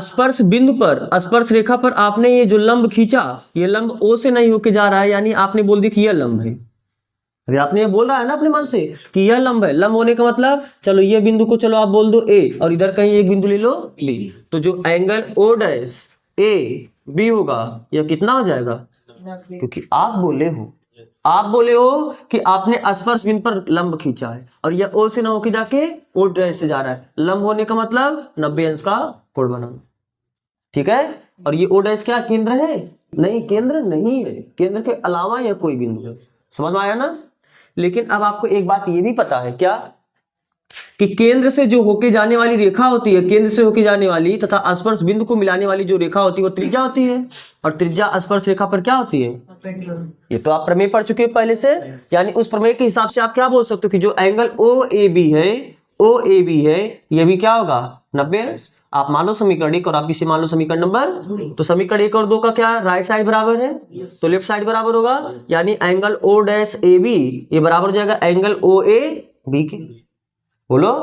स्पर्श बिंदु पर, स्पर्श रेखा पर आपने ये जो लंब खींचा, ये लंब ओ से नहीं होके जा रहा है, यानी आपने बोल दिया कि यह लंब है। अरे आपने ये बोल रहा है ना अपने मन से कि यह लंब है, लंब होने का मतलब, चलो ये बिंदु को चलो आप बोल दो ए, और इधर कहीं एक बिंदु ले लो बी, तो जो angle O dash A B होगा यह कितना हो जाएगा, क्योंकि आप बोले हो कि आपने स्पर्श बिंदु पर लंब खींचा है और यह ओ से ना होके जाके ओ डैश से जा रहा है। लंब होने का मतलब 90 अंश का कोण बनाना, ठीक है। और ये ओ डैश क्या केंद्र है, नहीं, केंद्र नहीं है, केंद्र के अलावा यह कोई बिंदु है। समझ में आया ना। लेकिन अब आपको एक बात ये भी पता है क्या, कि केंद्र से जो होके जाने वाली रेखा होती है, केंद्र से होके जाने वाली तथा स्पर्श बिंदु को मिलाने वाली जो रेखा होती है वो त्रिज्या होती है, और त्रिज्या स्पर्श रेखा पर क्या होती है, ये तो आप प्रमेय पढ़ चुके हैं पहले से। यानी उस प्रमेय के हिसाब से आप क्या बोल सकते हो कि जो एंगल ओ ए बी है, ओ ए बी है, ये भी क्या होगा 90 अंश। आप मान लो समीकरण 1 और आप इसे मान लो समीकरण नंबर, तो समीकरण 1 और 2 का क्या राइट साइड बराबर है, तो लेफ्ट साइड बराबर होगा, यानी angle O dash A B ये बराबर हो जाएगा एंगल ओ ए बी के। बोलो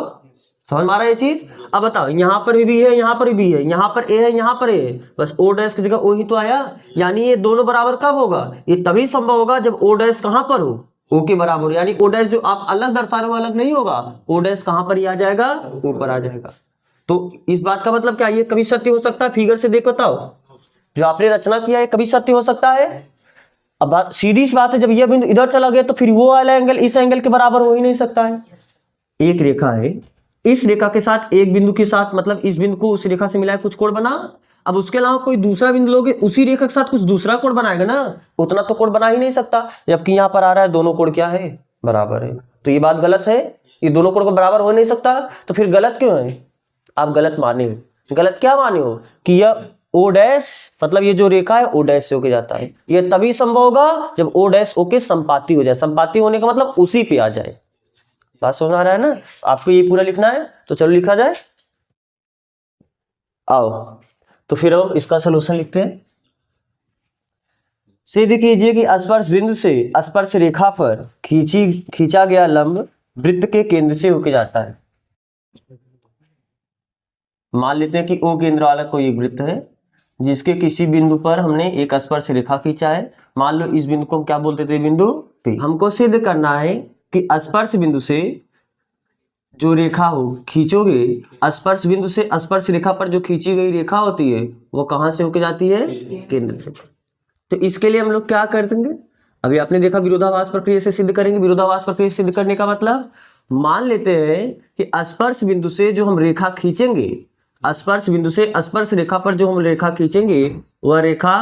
समझ में आ रहा है ये चीज। अब बताओ यहाँ पर भी है, यहाँ पर भी है, यहाँ पर ए है, यहाँ पर ए है, बस ओ डैश की जगह ओ ही तो आया, यानी ये दोनों बराबर कब होगा, ये तभी संभव होगा जब ओ डैश कहां पर हो, ओ के बराबर हो, यानी ओ डैश जो आप अलग दर्शा रहे हो अलग नहीं होगा, ओ डैश कहां पर ही आ जाएगा, ऊपर आ जाएगा। तो इस बात का मतलब क्या, ये कभी सत्य हो सकता है, फिगर से देख बताओ, जो आपने रचना किया है कभी सत्य हो सकता है। अब सीधी सी बात है, जब यह बिंदु इधर चला गया तो फिर वो वाला एंगल इस एंगल के बराबर हो ही नहीं सकता है। एक रेखा है, इस रेखा के साथ एक बिंदु के साथ, मतलब इस बिंदु को उस रेखा से मिलाए कुछ कोण बना, अब उसके अलावा कोई दूसरा बिंदु लोगे उसी रेखा के साथ कुछ दूसरा कोण बनाएगा ना, उतना तो कोण बना ही नहीं सकता, जबकि यहाँ पर आ रहा है दोनों कोण क्या है, बराबर है। तो ये बात गलत है, ये दोनों कोण को बराबर हो नहीं सकता, तो फिर गलत क्यों है, आप गलत माने हो। गलत क्या माने हो कि यह ओ डैश, मतलब ये जो रेखा है ओ डैश से होके जाता है, यह तभी संभव होगा जब ओ डैश ओ के संपाती हो जाए, संपाती होने का मतलब उसी पे आ जाए। बात समझ आ रहा है ना, आपको ये पूरा लिखना है, तो चलो लिखा जाए। आओ तो फिर हम इसका सलूशन लिखते हैं। सिद्ध कीजिए कि स्पर्श बिंदु से स्पर्श रेखा पर खींचा गया लंब वृत्त के केंद्र से होके जाता है। मान लेते हैं कि ओ केंद्र वाला कोई एक वृत्त है जिसके किसी बिंदु पर हमने एक स्पर्श रेखा खींचा है, मान लो इस बिंदु को हम क्या बोलते थे, बिंदु P। हमको सिद्ध करना है कि स्पर्श बिंदु से जो रेखा हो खींचोगे, स्पर्श बिंदु से स्पर्श रेखा पर जो खींची गई रेखा होती है वो कहां से होके जाती है, केंद्र से। तो इसके लिए हम लोग क्या कर देंगे, अभी आपने देखा विरोधाभास प्रक्रिया से सिद्ध करेंगे। विरोधाभास प्रक्रिया से सिद्ध करने का मतलब, मान लेते हैं कि स्पर्श बिंदु से जो हम रेखा खींचेंगे, स्पर्श बिंदु से स्पर्श रेखा पर जो हम रेखा खींचेंगे वह रेखा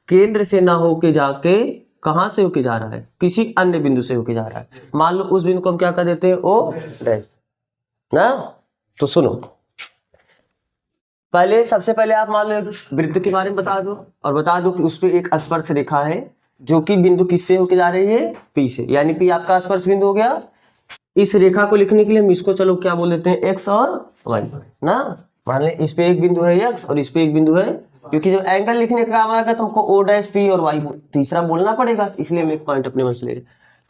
केंद्र से ना होके जाके कहां से होके जा रहा है, किसी अन्य बिंदु से होके जा रहा है। मान लो उस बिंदु को हम क्या कर देते हैं, ओ डैश ना। तो सुनो, पहले सबसे पहले आप मान लो वृत्त के बारे में बता दो, और बता दो कि उस पर एक स्पर्श रेखा है जो कि बिंदु किससे होके जा रही है, पी से, यानी पी आपका स्पर्श बिंदु हो गया। इस रेखा को लिखने के लिए हम इसको चलो क्या बोल देते हैं, एक्स और वाई ना। मान ले इस पे एक बिंदु है एक्स और इस पे एक बिंदु है, क्योंकि जब एंगल लिखने का काम आएगा तो हमको ओ डैश पी और वाई तीसरा बोलना पड़ेगा, इसलिए हम एक पॉइंट अपने मन से ले रहे।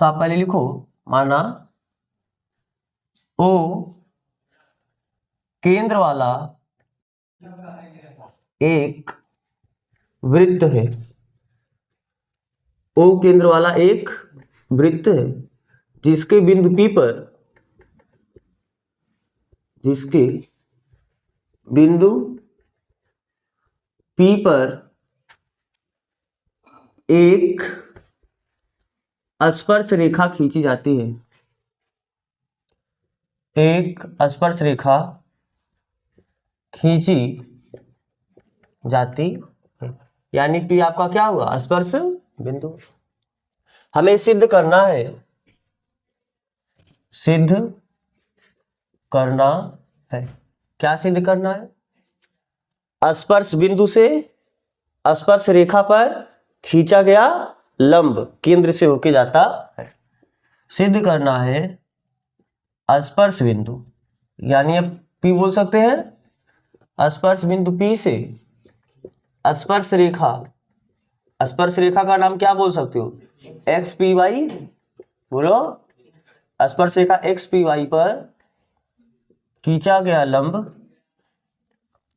तो आप पहले लिखो, माना ओ केंद्र वाला एक वृत्त है, ओ केंद्र वाला एक वृत्त है जिसके बिंदु P पर, जिसके बिंदु P पर एक स्पर्श रेखा खींची जाती है, एक स्पर्श रेखा खींची जाती है, यानी P आपका क्या हुआ, स्पर्श बिंदु। हमें सिद्ध करना है, सिद्ध करना है, क्या सिद्ध करना है, स्पर्श बिंदु से स्पर्श रेखा पर खींचा गया लंब केंद्र से होके जाता है। सिद्ध करना है स्पर्श बिंदु, यानी अब P बोल सकते हैं, स्पर्श बिंदु P से स्पर्श रेखा, स्पर्श रेखा का नाम क्या बोल सकते हो, एक्स पी वाई, बोलो स्पर्श रेखा एक्स पी वाई पर खींचा गया लंब,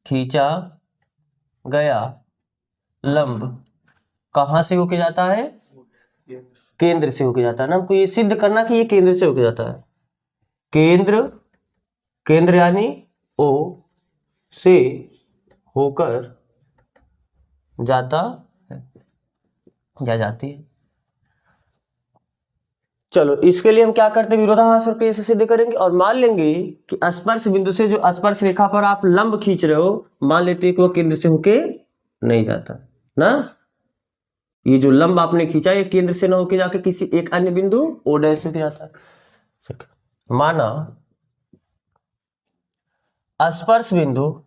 खींचा गया लंब कहां से होके जाता है, केंद्र से होके जाता है ना। हमको ये सिद्ध करना कि ये केंद्र से होके जाता है, केंद्र, केंद्र यानी ओ से होकर जाता है या जाती है। चलो इसके लिए हम क्या करते हैं, विरोधाभास प्रक्रिया से सिद्ध करेंगे और मान लेंगे कि स्पर्श बिंदु से जो स्पर्श रेखा पर आप लंब खींच रहे हो, मान लेते हैं कि वो केंद्र से होके नहीं जाता ना, ये जो लंब आपने खींचा ये केंद्र से ना होके जाके किसी एक अन्य बिंदु ओ डैश से जाता है। माना स्पर्श बिंदु,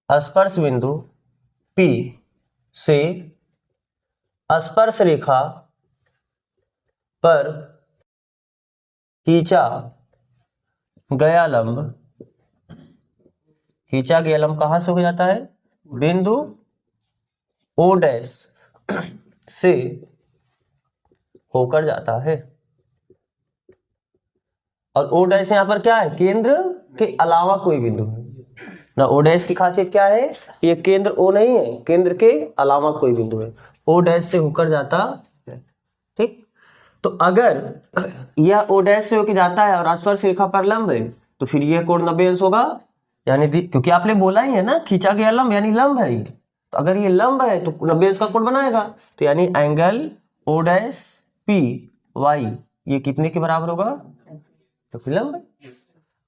स्पर्श बिंदु P से स्पर्श रेखा पर खींचा गया लंब खींचा गया लंब कहां से हो जाता है? बिंदु ओ डैश से होकर जाता है। और ओ डैश यहाँ पर क्या है? केंद्र के अलावा कोई बिंदु है ना। ओ डैश की खासियत क्या है? ये केंद्र ओ नहीं है, केंद्र के अलावा कोई बिंदु है, ओ डैश से होकर जाता है। ठीक, तो अगर यह ओ डैश से होकर जाता है और आसपास रेखा पर लंब है तो फिर यह कोण 90 अंश होगा। यानी क्योंकि आपने बोला ही है ना, खींचा गया लंब यानी लंब है ये। तो अगर ये लंब है तो 90 अंश का कोण बनाएगा। तो यानी angle O dash P Y ये कितने के बराबर होगा? तो फिर लंब है।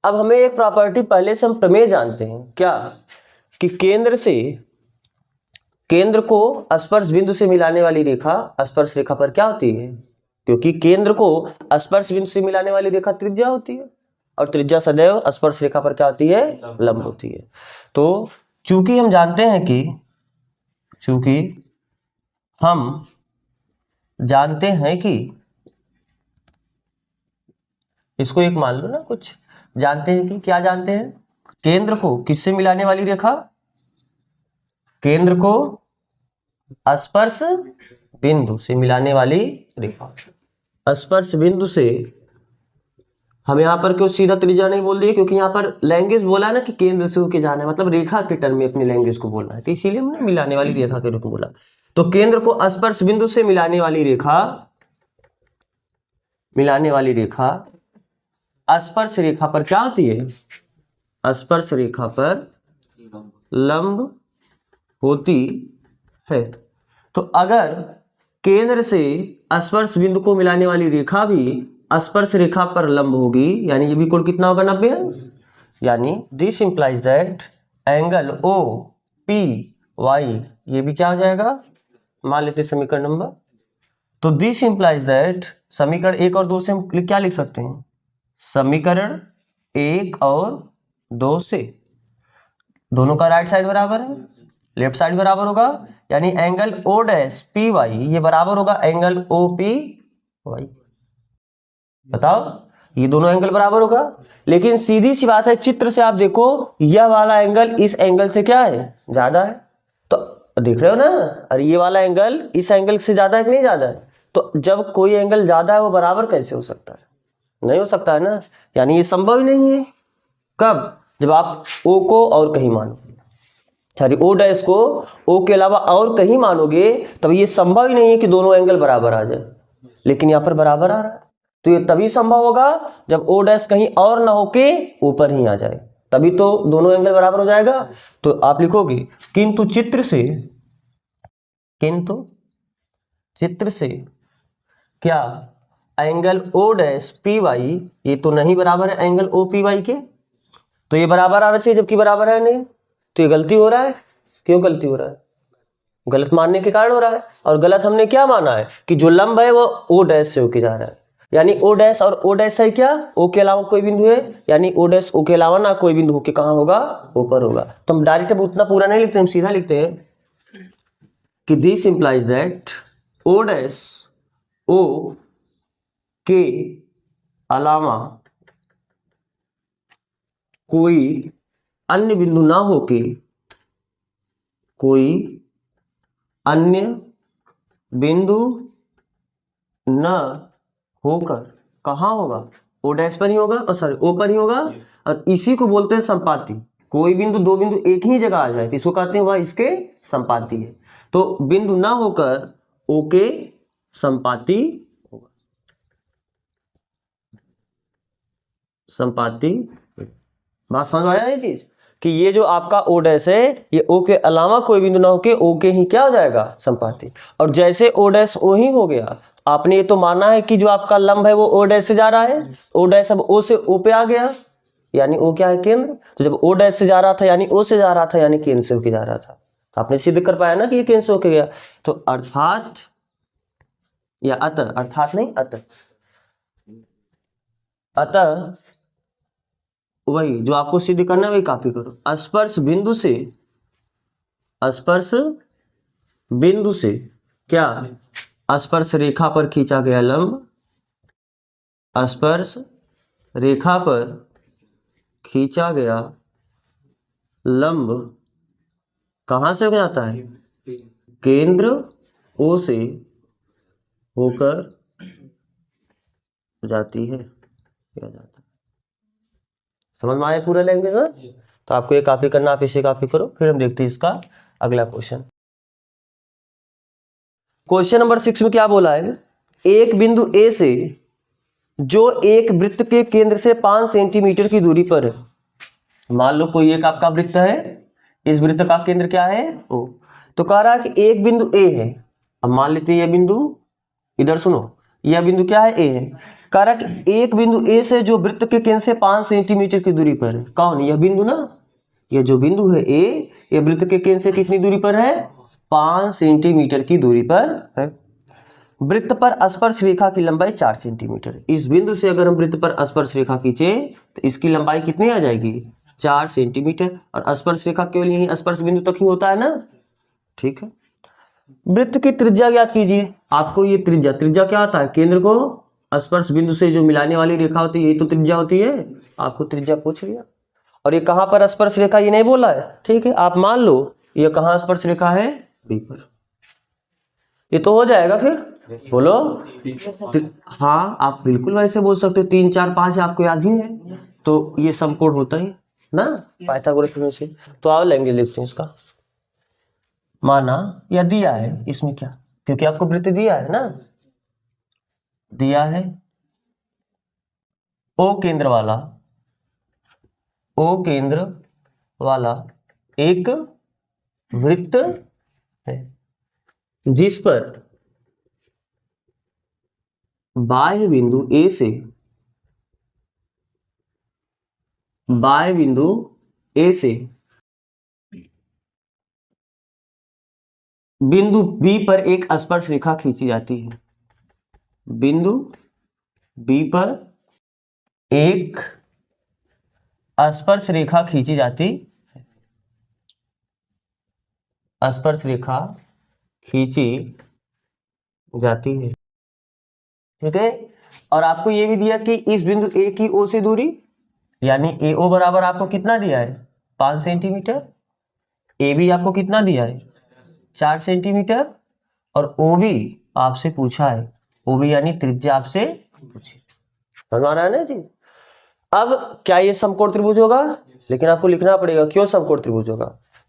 अब हमें एक प्रॉपर्टी पहले से हम प्रमेय जानते हैं, क्या? कि केंद्र को स्पर्श बिंदु से मिलाने वाली रेखा स्पर्श रेखा पर क्या होती है? क्योंकि केंद्र को स्पर्श बिंदु से मिलाने वाली रेखा त्रिज्या होती है और त्रिज्या सदैव स्पर्श रेखा पर क्या होती है? लंब होती है। तो चूंकि हम जानते हैं कि इसको एक मान लो ना, कुछ जानते हैं कि क्या जानते हैं? केंद्र को किससे मिलाने वाली रेखा? केंद्र को स्पर्श बिंदु से मिलाने वाली रेखा। स्पर्श बिंदु से हम यहाँ पर क्यों सीधा त्रिज्या नहीं बोल दिए? क्योंकि यहाँ पर लैंग्वेज बोला है ना कि केंद्र से होके जाना है, मतलब रेखा के टर्म में अपनी लैंग्वेज को बोलना है, तो इसीलिए हमने मिलाने वाली रेखा के रूप में बोला। तो केंद्र को स्पर्श बिंदु से मिलाने वाली रेखा स्पर्श रेखा पर क्या होती है? स्पर्श रेखा पर लंब होती है। तो अगर केंद्र से स्पर्श बिंदु को मिलाने वाली रेखा भी स्पर्श रेखा पर लंब होगी, यानी ये भी कोण कितना होगा? 90 अंश। यानी this implies that angle O P Y ये भी क्या हो जाएगा? मान लेते समीकरण नंबर। तो दिस इंप्लाइज दैट समीकरण 1 और 2 से हम क्या लिख सकते हैं? समीकरण 1 और 2 से दोनों का राइट साइड बराबर है, लेफ्ट साइड बराबर होगा, यानी angle O dash P Y ये बराबर होगा एंगल ओ पी वाई। बताओ, ये दोनों एंगल बराबर होगा। लेकिन सीधी सी बात है, चित्र से आप देखो यह वाला एंगल इस एंगल से क्या है? ज्यादा है। तो देख रहे हो ना, अरे ये वाला एंगल इस एंगल से ज्यादा है कि नहीं ज्यादा है? तो जब कोई एंगल ज्यादा है वो बराबर कैसे हो सकता है? नहीं हो सकता है ना, यानी ये संभव ही नहीं है। कब? जब आप ओ को और कहीं मानो, सॉरी ओ डैश को ओ के अलावा और कहीं मानोगे, तब ये संभव ही नहीं है कि दोनों एंगल बराबर आ जाए। लेकिन यहाँ पर बराबर आ रहा है, तो ये तभी संभव होगा जब ओ डैश कहीं और ना होके ऊपर ही आ जाए, तभी तो दोनों एंगल बराबर हो जाएगा। तो आप लिखोगे किंतु चित्र से क्या angle O dash P Y ये तो नहीं बराबर है एंगल ओ पी वाई के, तो ये बराबर आना चाहिए जबकि बराबर है नहीं। तो ये गलती हो रहा है। क्यों गलती हो रहा है? गलत मानने के कारण हो रहा है। और गलत हमने क्या माना है? कि जो लंब है वो ओ डैश से होके जा रहा है, यानी ओ डैश और ओ डैश है क्या? ओ के अलावा कोई बिंदु है, यानी ओ डैश ओ के अलावा ना कोई बिंदु होके कहाँ होगा? ऊपर होगा। तो हम डायरेक्ट अब उतना पूरा नहीं लिखते, हम सीधा लिखते हैं कि this implies that O dash O के अलावा कोई अन्य बिंदु ना होके कोई अन्य बिंदु न होकर कहाँ होगा? ओ डैश पर ही होगा, और सॉरी ओ पर ही होगा। और इसी को बोलते हैं संपाती। कोई बिंदु दो बिंदु एक ही जगह आ जाए तो इसको कहते हैं वह इसके संपाती है। तो बिंदु ना होकर ओ के संपाती होगा, संपाती। बात समझ में आया ये चीज कि ये जो आपका ओ डैश है ये ओ के अलावा कोई बिंदु ना होके ओ के ही क्या हो जाएगा? संपाती। और जैसे ओ डैश ओ ही हो गया, आपने ये तो माना है कि जो आपका लंब है वो ओ डैश से जा रहा है, ओ डैश अब ओ से ओ पे आ गया, यानी ओ क्या है? केंद्र। तो जब ओ डैश से जा रहा था यानी ओ से जा रहा था, यानी केंद्र से होके जा रहा था। तो आपने सिद्ध कर पाया ना कि ये केंद्र से होके गया। तो अर्थात या अतः, अर्थात नहीं अतः वही जो आपको सिद्ध करना है वही कॉपी करो। स्पर्श बिंदु से क्या? स्पर्श रेखा पर खींचा गया लंब, स्पर्श रेखा पर खींचा गया लंब कहां से जाता है? केंद्र ओ से होकर जाती है, क्या जाता है। समझ में आया पूरा लैंग्वेज ना? तो आपको ये कॉपी करना, आप इसे कॉपी करो, फिर हम देखते हैं इसका अगला क्वेश्चन। क्वेश्चन नंबर 6 में क्या बोला है? एक बिंदु ए से जो एक वृत्त के केंद्र से 5 सेंटीमीटर की दूरी पर है। मान लो कोई एक आपका वृत्त है, इस वृत्त का केंद्र क्या है? ओ। तो कह रहा है कि एक बिंदु ए है। अब मान लेते हैं यह बिंदु, इधर सुनो, यह बिंदु क्या है? ए है। कह रहा है कि एक बिंदु ए से जो वृत्त के केंद्र से 5 सेंटीमीटर की दूरी पर है। कौन? यह बिंदु ना, यह जो बिंदु है ए, यह वृत्त के केंद्र से कितनी दूरी पर है? 5 सेंटीमीटर की दूरी पर है। वृत्त पर स्पर्श रेखा की लंबाई 4 सेंटीमीटर। इस बिंदु से अगर हम वृत्त पर स्पर्श रेखा खींचे तो इसकी लंबाई कितनी आ जाएगी? 4 सेंटीमीटर। और स्पर्श रेखा केवल यही स्पर्श बिंदु तक ही होता है ना? ठीक है। वृत्त की त्रिज्या ज्ञात कीजिए। आपको ये त्रिज्या क्या होता है? केंद्र को स्पर्श बिंदु से जो मिलाने वाली रेखा होती है, यही तो त्रिज्या होती है। आपको त्रिज्या पूछ लिया। और ये कहां पर स्पर्श रेखा, ये नहीं बोला है। ठीक है, आप मान लो ये कहां स्पर्श रेखा है? बी पर। ये तो हो जाएगा फिर, बोलो। हाँ, आप बिल्कुल वैसे बोल सकते हो। 3 4 5 आपको याद ही है, तो ये समकोण होता ही ना पाइथागोरस थ्योरम से। तो आओ लैंग्वेज लिखते हैं इसका। माना या दिया है, इसमें क्या, क्योंकि आपको वृत्त दिया है ना, दिया है ओ केंद्र वाला एक वृत्त है जिस पर बाह्य बिंदु ए से बिंदु बी पर एक स्पर्श रेखा खींची जाती है। बिंदु बी पर एक स्पर्श रेखा खींची जाती है। ठीक है। और आपको ये भी दिया कि इस बिंदु ए की ओ से दूरी, यानी ए ओ बराबर आपको कितना दिया है? 5 सेंटीमीटर। ए बी आपको कितना दिया है? 4 सेंटीमीटर। और ओ बी आपसे पूछा है, ओ बी यानी त्रिज्या आपसे पूछी। समझ आ रहा है ना जी? अब क्या ये समकोण त्रिभुज होगा? लेकिन आपको लिखना पड़ेगा क्यों समकोण त्रिभुज होगा,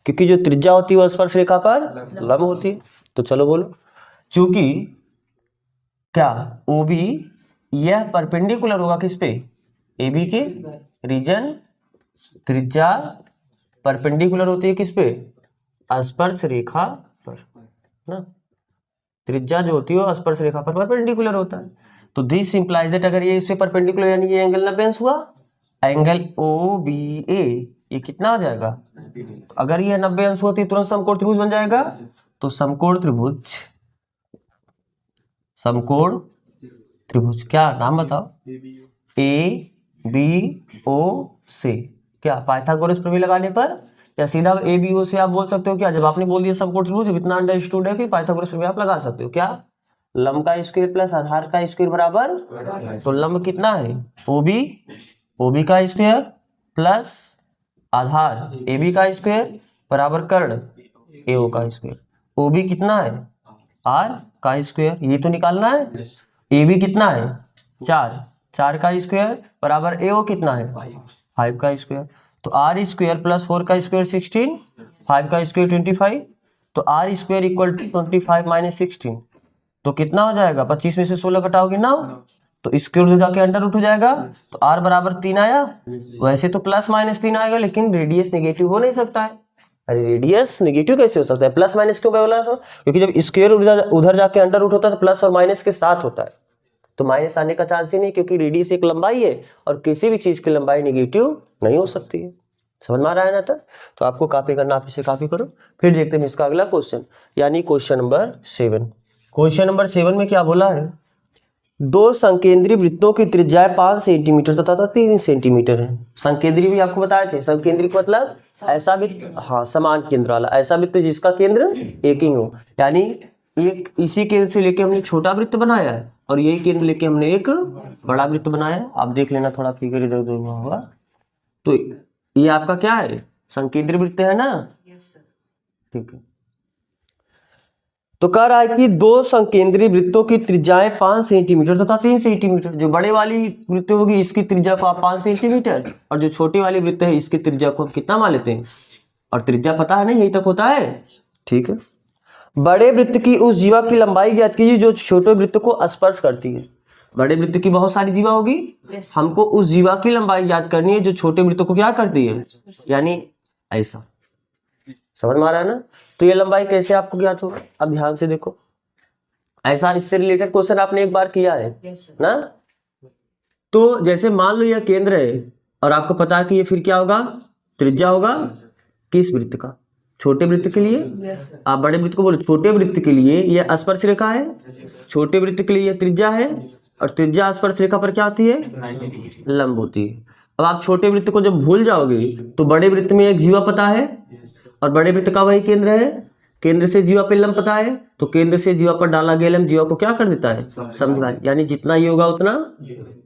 क्योंकि जो त्रिज्या होती है वो स्पर्श रेखा पर लंब होती है। तो चलो बोलो, चूंकि क्या ओ बी यह परपेंडिकुलर होगा किस पे? ए बी के रीजन। त्रिज्या परपेंडिकुलर होती है किस पे? स्पर्श रेखा पर ना। त्रिज्या जो होती है वो स्पर्श रेखा पर परपेंडिकुलर होता है। तो दिस इंप्लाइज दैट अगर ये इस पे परपेंडिकुलर यानी ये एंगल 90 अंश हुआ, एंगल ओ बी ए ये कितना हो जाएगा? अगर ये 90 अंश होती तुरंत समकोण त्रिभुज बन जाएगा। तो समकोण त्रिभुज क्या नाम बताओ? ए बी ओ से। क्या पाइथागोरस प्रमेय लगाने पर, या सीधा ए बी ओ से आप बोल सकते हो क्या? जब आपने बोल दिया समकोण त्रिभुज, इतना अंडरस्टूड है कि पाइथागोरस प्रमेय आप लगा सकते हो। क्या? लंब का स्क्वायर प्लस आधार का स्क्वायर बराबर, तो लंब कितना है? ओबी का स्क्वायर प्लस आधार ए बी का स्क्वायर बराबर कर्ण ए ओ का स्क्वायर। ओबी कितना है? आर का स्क्वायर, ये तो निकालना है। ए बी कितना है? 4 का स्क्वायर बराबर ए ओ कितना है? 5 का स्क्वायर। तो आर स्क्वायर प्लस 4 का स्क्वायर 16, 5 का स्क्वायर 25। तो R square equal to 25 minus 16, तो कितना हो जाएगा? 25 में से 16 घटाओगे 9, तो स्क्वायर उधर जाके अंडर रूट हो जाएगा। तो आर बराबर 3 आया। वैसे तो प्लस माइनस 3 आएगा, लेकिन रेडियस नेगेटिव हो नहीं सकता है। अरे रेडियस नेगेटिव कैसे हो सकता है? प्लस माइनस क्यों बोला? क्योंकि जब स्क्वायर उधर जाके अंडर रूट होता है तो प्लस और माइनस के साथ होता है, तो माइनस आने का चांस ही नहीं, क्योंकि रेडियस एक लंबाई है और किसी भी चीज की लंबाई नेगेटिव नहीं हो सकती है। समझ में आ रहा है ना? तो आपको कॉपी करना, आप इसे कॉपी करो। फिर देखते हैं इसका अगला क्वेश्चन, यानी क्वेश्चन नंबर 7। क्वेश्चन नंबर 7 में क्या बोला है? दो संकेंद्री वृत्तों की त्रिज्या 5 सेंटीमीटर तथा 3 सेंटीमीटर है। संकेंद्री भी आपको बताए थे। संकेंद्री का मतलब ऐसा वृत्त, हाँ, समान केंद्र वाला ऐसा वृत्त जिसका केंद्र एक ही हो। यानी एक इसी केंद्र से लेके हमने छोटा वृत्त बनाया है और यही केंद्र लेके हमने एक बड़ा वृत्त बनाया है। आप देख लेना, थोड़ा फिगर इधर उधर हुआ होगा। तो ये आपका क्या है? संकेंद्री वृत्त है ना, ठीक है। तो कह रहा है कि दो संकेंद्री वृत्तों की त्रिज्याएं 5 सेंटीमीटर तथा 3 सेंटीमीटर। जो बड़े वाली वृत्त होगी इसकी त्रिज्या को आप 5 सेंटीमीटर, और जो छोटी वाली वृत्त है इसकी त्रिज्या को हम कितना मान लेते हैं, और त्रिज्या पता है ना, यही तक होता है, ठीक है। बड़े वृत्त की उस जीवा की लंबाई ज्ञात कीजिए जो छोटे वृत्त को स्पर्श करती है। बड़े वृत्त की बहुत सारी जीवा होगी, हमको उस जीवा की लंबाई ज्ञात करनी है जो छोटे वृत्त को क्या करती है, यानी ऐसा, समझ में आ रहा है ना। तो ये लंबाई कैसे आपको ज्ञात होगा, अब ध्यान से देखो। ऐसा इससे रिलेटेड क्वेश्चन आपने एक बार किया है ना। तो जैसे मान लो यह केंद्र है और आपको पता है कि ये फिर क्या होगा, त्रिज्या होगा किस वृत्त का, छोटे वृत्त के लिए। आप बड़े वृत्त को बोलो, छोटे वृत्त के लिए यह स्पर्श रेखा है, छोटे वृत्त के लिए यह त्रिज्या है, और त्रिज्या स्पर्श रेखा पर क्या होती है, लंब होती है। अब आप छोटे वृत्त को जब भूल जाओगे तो बड़े वृत्त में एक जीवा पता है, और बड़े वृत्त का वही केंद्र है, केंद्र से जीवा पे लंब पता है, तो केंद्र से जीवा पर डाला गया लंब जीवा को क्या कर देता है, समद्विभाजक, यानी जितना ये होगा उतना।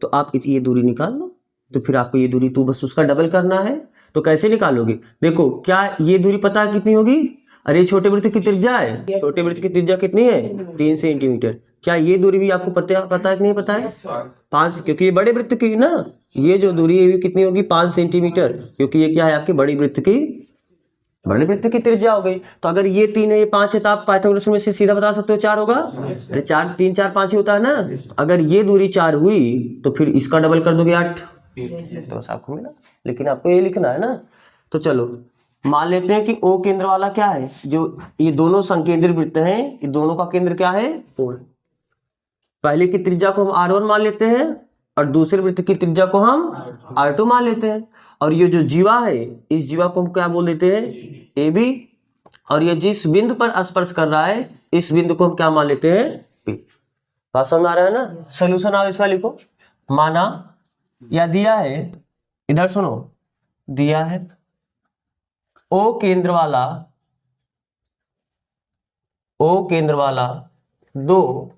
तो आप ये दूरी निकाल लो, तो फिर आपको ये दूरी तो बस उसका डबल करना है। तो कैसे निकालोगे, देखो क्या ये दूरी पता है कितनी होगी, अरे छोटे वृत्त की त्रिज्या है, छोटे वृत्त की त्रिज्या कितनी है, 3 सेंटीमीटर। क्या ये दूरी भी आपको पता है कि नहीं पता है, 5, क्योंकि ये बड़े वृत्त की ना, ये जो दूरी है कितनी होगी, 5 सेंटीमीटर, क्योंकि ये क्या है आपके बड़ी वृत्त की, बड़े वृत्त की त्रिज्या हो गई। तो अगर ये 3 है ये 5 है तो आप पाइथागोरस में से सीधा बता सकते हो 4 होगा, अरे 4 3 4 5 ही होता है ना। अगर ये दूरी 4 हुई तो फिर इसका डबल कर दोगे 8, तो बस आपको मिला। लेकिन आपको ये लिखना है ना। तो चलो मान लेते हैं कि O केंद्र वाला क्या है, जो ये दोनों संकेंद्री वृत्त हैं, ये दोनों का केंद्र क्या है, O। पहले की त्रिज्या को हम R1 मान लेते हैं और दूसरे वृत्त की त्रिज्या को हम R2 मान लेते हैं। और ये जो जीवा है इस जीवा को हम क्या बोल देते हैं, AB, और ये जिस बिंदु पर स्पर्श कर रहा है इस बिंदु को हम क्या मान लेते हैं, P। बात समझ आ रहा है ना। सोल्यूशन आओ इसका लिखो। माना या दिया है, इधर सुनो, दिया है O केंद्र वाला दो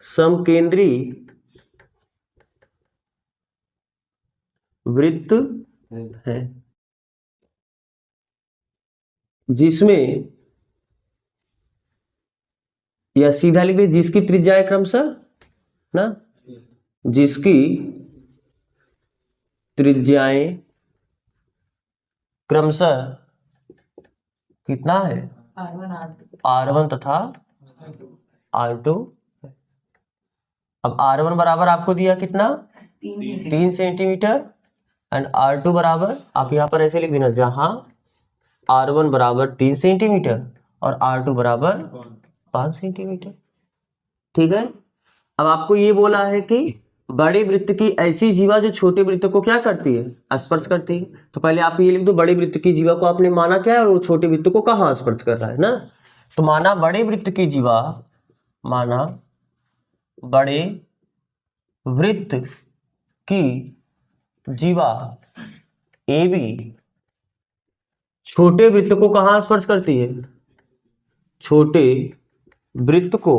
समकेंद्री वृत्त है जिसमें, या सीधा लिख दे, जिसकी त्रिज्याएं क्रमशः ना, जिसकी त्रिज्याएं क्रमशः कितना है, R1 तथा R2। अब R1 बराबर आपको दिया कितना, 3 सेंटीमीटर, एंड R2 बराबर आप यहाँ पर ऐसे लिख देना, जहां R1 बराबर 3 सेंटीमीटर और R2 बराबर 5 सेंटीमीटर, ठीक है। अब आपको ये बोला है कि बड़े वृत्त की ऐसी जीवा जो छोटे वृत्त को क्या करती है, स्पर्श करती है। तो पहले आप ये लिख दो, बड़े वृत्त की जीवा को आपने माना क्या है और वो छोटे वृत्त को कहाँ स्पर्श कर रहा है ना। तो माना बड़े वृत्त की जीवा, माना बड़े वृत्त की जीवा AB छोटे वृत्त को कहाँ स्पर्श करती है, छोटे वृत्त को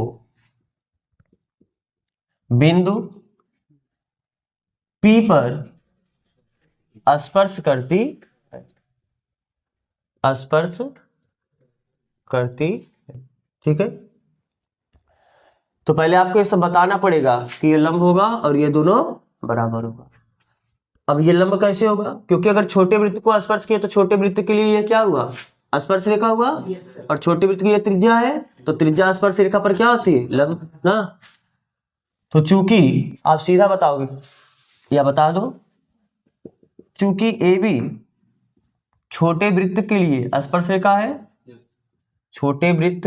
बिंदु P पर स्पर्श करती ठीक है। तो पहले आपको ये सब बताना पड़ेगा कि ये लंब होगा और ये दोनों बराबर होगा। अब ये लंब कैसे होगा, क्योंकि अगर छोटे वृत्त को स्पर्श किया तो छोटे वृत्त के लिए ये क्या हुआ, स्पर्श रेखा हुआ, और छोटे वृत्त की ये त्रिज्या है, तो त्रिज्या स्पर्श रेखा पर क्या होती है, लंब ना। तो चूंकि आप सीधा बताओगे या बता दो, चूंकि AB छोटे वृत्त के लिए स्पर्श रेखा है, छोटे वृत्त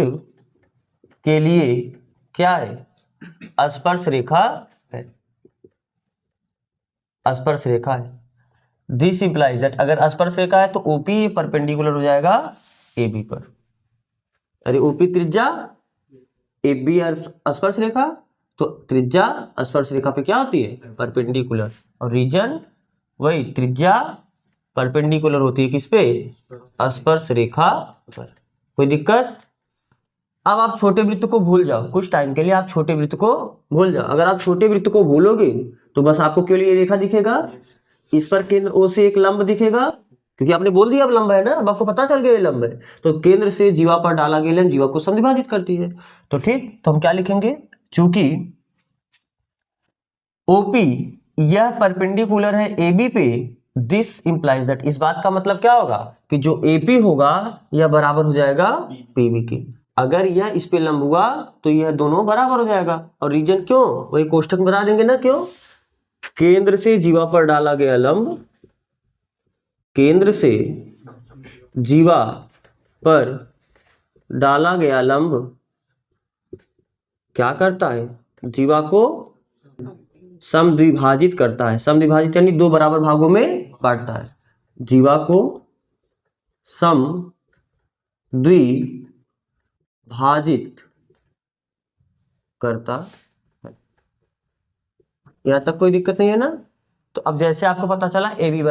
के लिए क्या है, स्पर्श रेखा है, स्पर्श रेखा है। दिस इंप्लाइज दैट अगर स्पर्श रेखा है तो OP परपेंडिकुलर हो जाएगा AB पर। अरे OP त्रिज्या, AB स्पर्श रेखा, तो त्रिज्या स्पर्श रेखा पे क्या होती है, परपेंडिकुलर, और रीजन वही त्रिज्या परपेंडिकुलर होती है किस पे, स्पर्श रेखा पर। कोई दिक्कत। अब आप छोटे वृत्त को भूल जाओ, कुछ टाइम के लिए आप छोटे वृत्त को भूल जाओ। अगर आप छोटे वृत्त को भूलोगे तो बस आपको केवल ये रेखा दिखेगा, इस पर केंद्र O से एक लंब दिखेगा, क्योंकि आपने बोल दिया अब लंब है ना, अब आपको पता चल गया ये लंब है। तो केंद्र से जीवा पर डाला गया लंब जीवा को समविभाजित करती है। तो ठीक, तो हम क्या लिखेंगे, चूंकि ओपी यह परपेंडिकुलर है एबी पे, दिस इंप्लाइज दैट, इस बात का मतलब क्या होगा कि जो एपी होगा यह बराबर हो जाएगा पीबी के। अगर यह इस पे लंब हुआ तो यह दोनों बराबर हो जाएगा। और रीजन क्यों, वही कोष्ठक में बता देंगे ना क्यों। केंद्र से जीवा पर डाला गया लंब, केंद्र से जीवा पर डाला गया लंब क्या करता है, जीवा को समद्विभाजित करता है। समद्विभाजित यानी दो बराबर भागों में बांटता है। जीवा को समद्विभाजित करता है। यहां तक कोई दिक्कत नहीं है ना। तो अब जैसे आपको पता चला एपी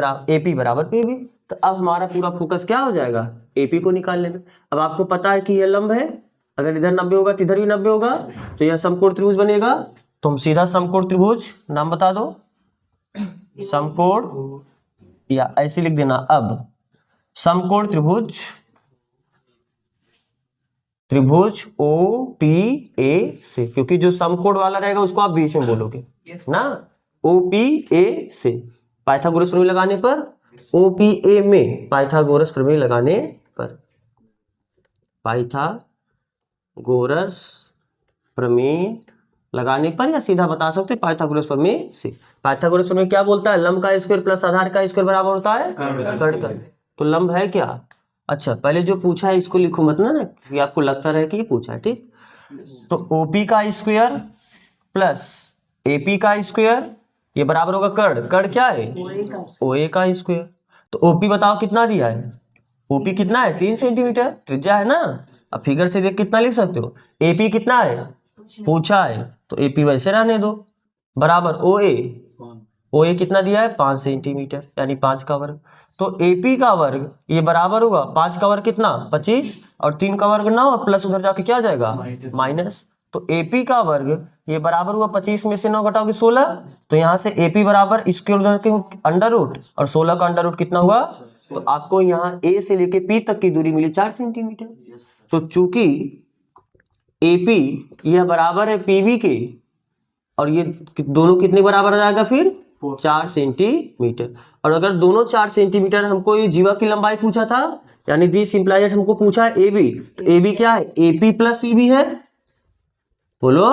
बराबर पीबी, तो अब हमारा पूरा फोकस क्या हो जाएगा, एपी को निकालने में। अब आपको पता है कि यह लंब है, अगर इधर 90 होगा तो इधर भी 90 होगा, तो यह समकोण त्रिभुज बनेगा। तो हम सीधा समकोण त्रिभुज, नाम बता दो, समकोण, या ऐसे लिख देना अब, समकोण त्रिभुज, त्रिभुज ओ पी ए से, क्योंकि जो समकोण वाला रहेगा उसको आप बीच में बोलोगे ना, ओ पी ए से। पाइथागोरस प्रमेय लगाने पर, ओ पी ए में पाइथागोरस प्रमेय लगाने पर, पाइथागोरस प्रमेय लगाने पर, या सीधा बता सकते पाइथागोरस प्रमेय से। पाइथागोरस प्रमेय क्या बोलता है, लंब का स्क्वायर प्लस आधार का स्क्वायर बराबर होता है कर्ण का। तो लंब है क्या, अच्छा पहले जो पूछा है इसको लिखो मत ना कि आपको लगता रहे कि ये पूछा है, ठीक। तो ओपी का स्क्वायर प्लस एपी का स्क्वायर, ये बराबर होगा कर्ण, कर्ण क्या है, ओए का स्क्वायर। तो ओपी बताओ कितना दिया है, ओपी कितना है 3 सेंटीमीटर त्रिज्या है ना। अब फिगर से देख कितना लिख सकते हो। एपी कितना है पूछा है, तो एपी वैसे रहने दो, बराबर ओए, ओए कितना दिया है 5 सेंटीमीटर यानी 5 का वर्ग। तो एपी का वर्ग ये बराबर होगा 5 का वर्ग कितना 25, और 3 का वर्ग 9, और प्लस उधर जाके क्या जाएगा माइनस। तो एपी का वर्ग ये बराबर हुआ 25 में से 9 घटाओगे 16, तो यहाँ से एपी बराबर स्क्वायर के अंडर रूट, और 16 का अंडर रूट कितना हुआ। तो आपको यहाँ ए से लेके पी तक की दूरी मिली 4 सेंटीमीटर। तो चूंकि एपी यह बराबर है पीबी के, और ये दोनों कितने बराबर आ जाएगा फिर 4 सेंटीमीटर। और अगर दोनों 4 सेंटीमीटर, हमको ये जीवा की लंबाई पूछा था, यानी दिस इंप्लाइज हमको पूछा है एबी, तो एबी क्या है एपी प्लस पीबी है, बोलो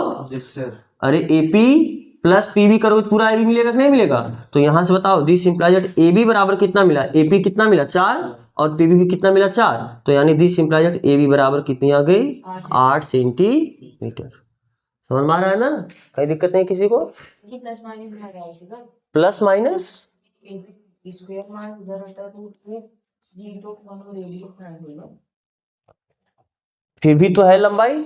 अरे एपी प्लस पीबी करो तो पूरा एबी मिलेगा कि नहीं मिलेगा। तो यहां से बताओ दिस इंप्लाइज एबी बराबर कितना मिला, एपी कितना मिला 4, और पीबी भी कितना मिला 4, तो यानी दिस इंप्लाइज एबी बराबर कितनी आ गई 8 सेंटीमीटर। समझ में आ रहा है ना, कोई दिक्कत नहीं किसी को। Plus minus plus minus square मान उधर हटा रूट जीरो रेडियस, फिर भी तो है लंबाई।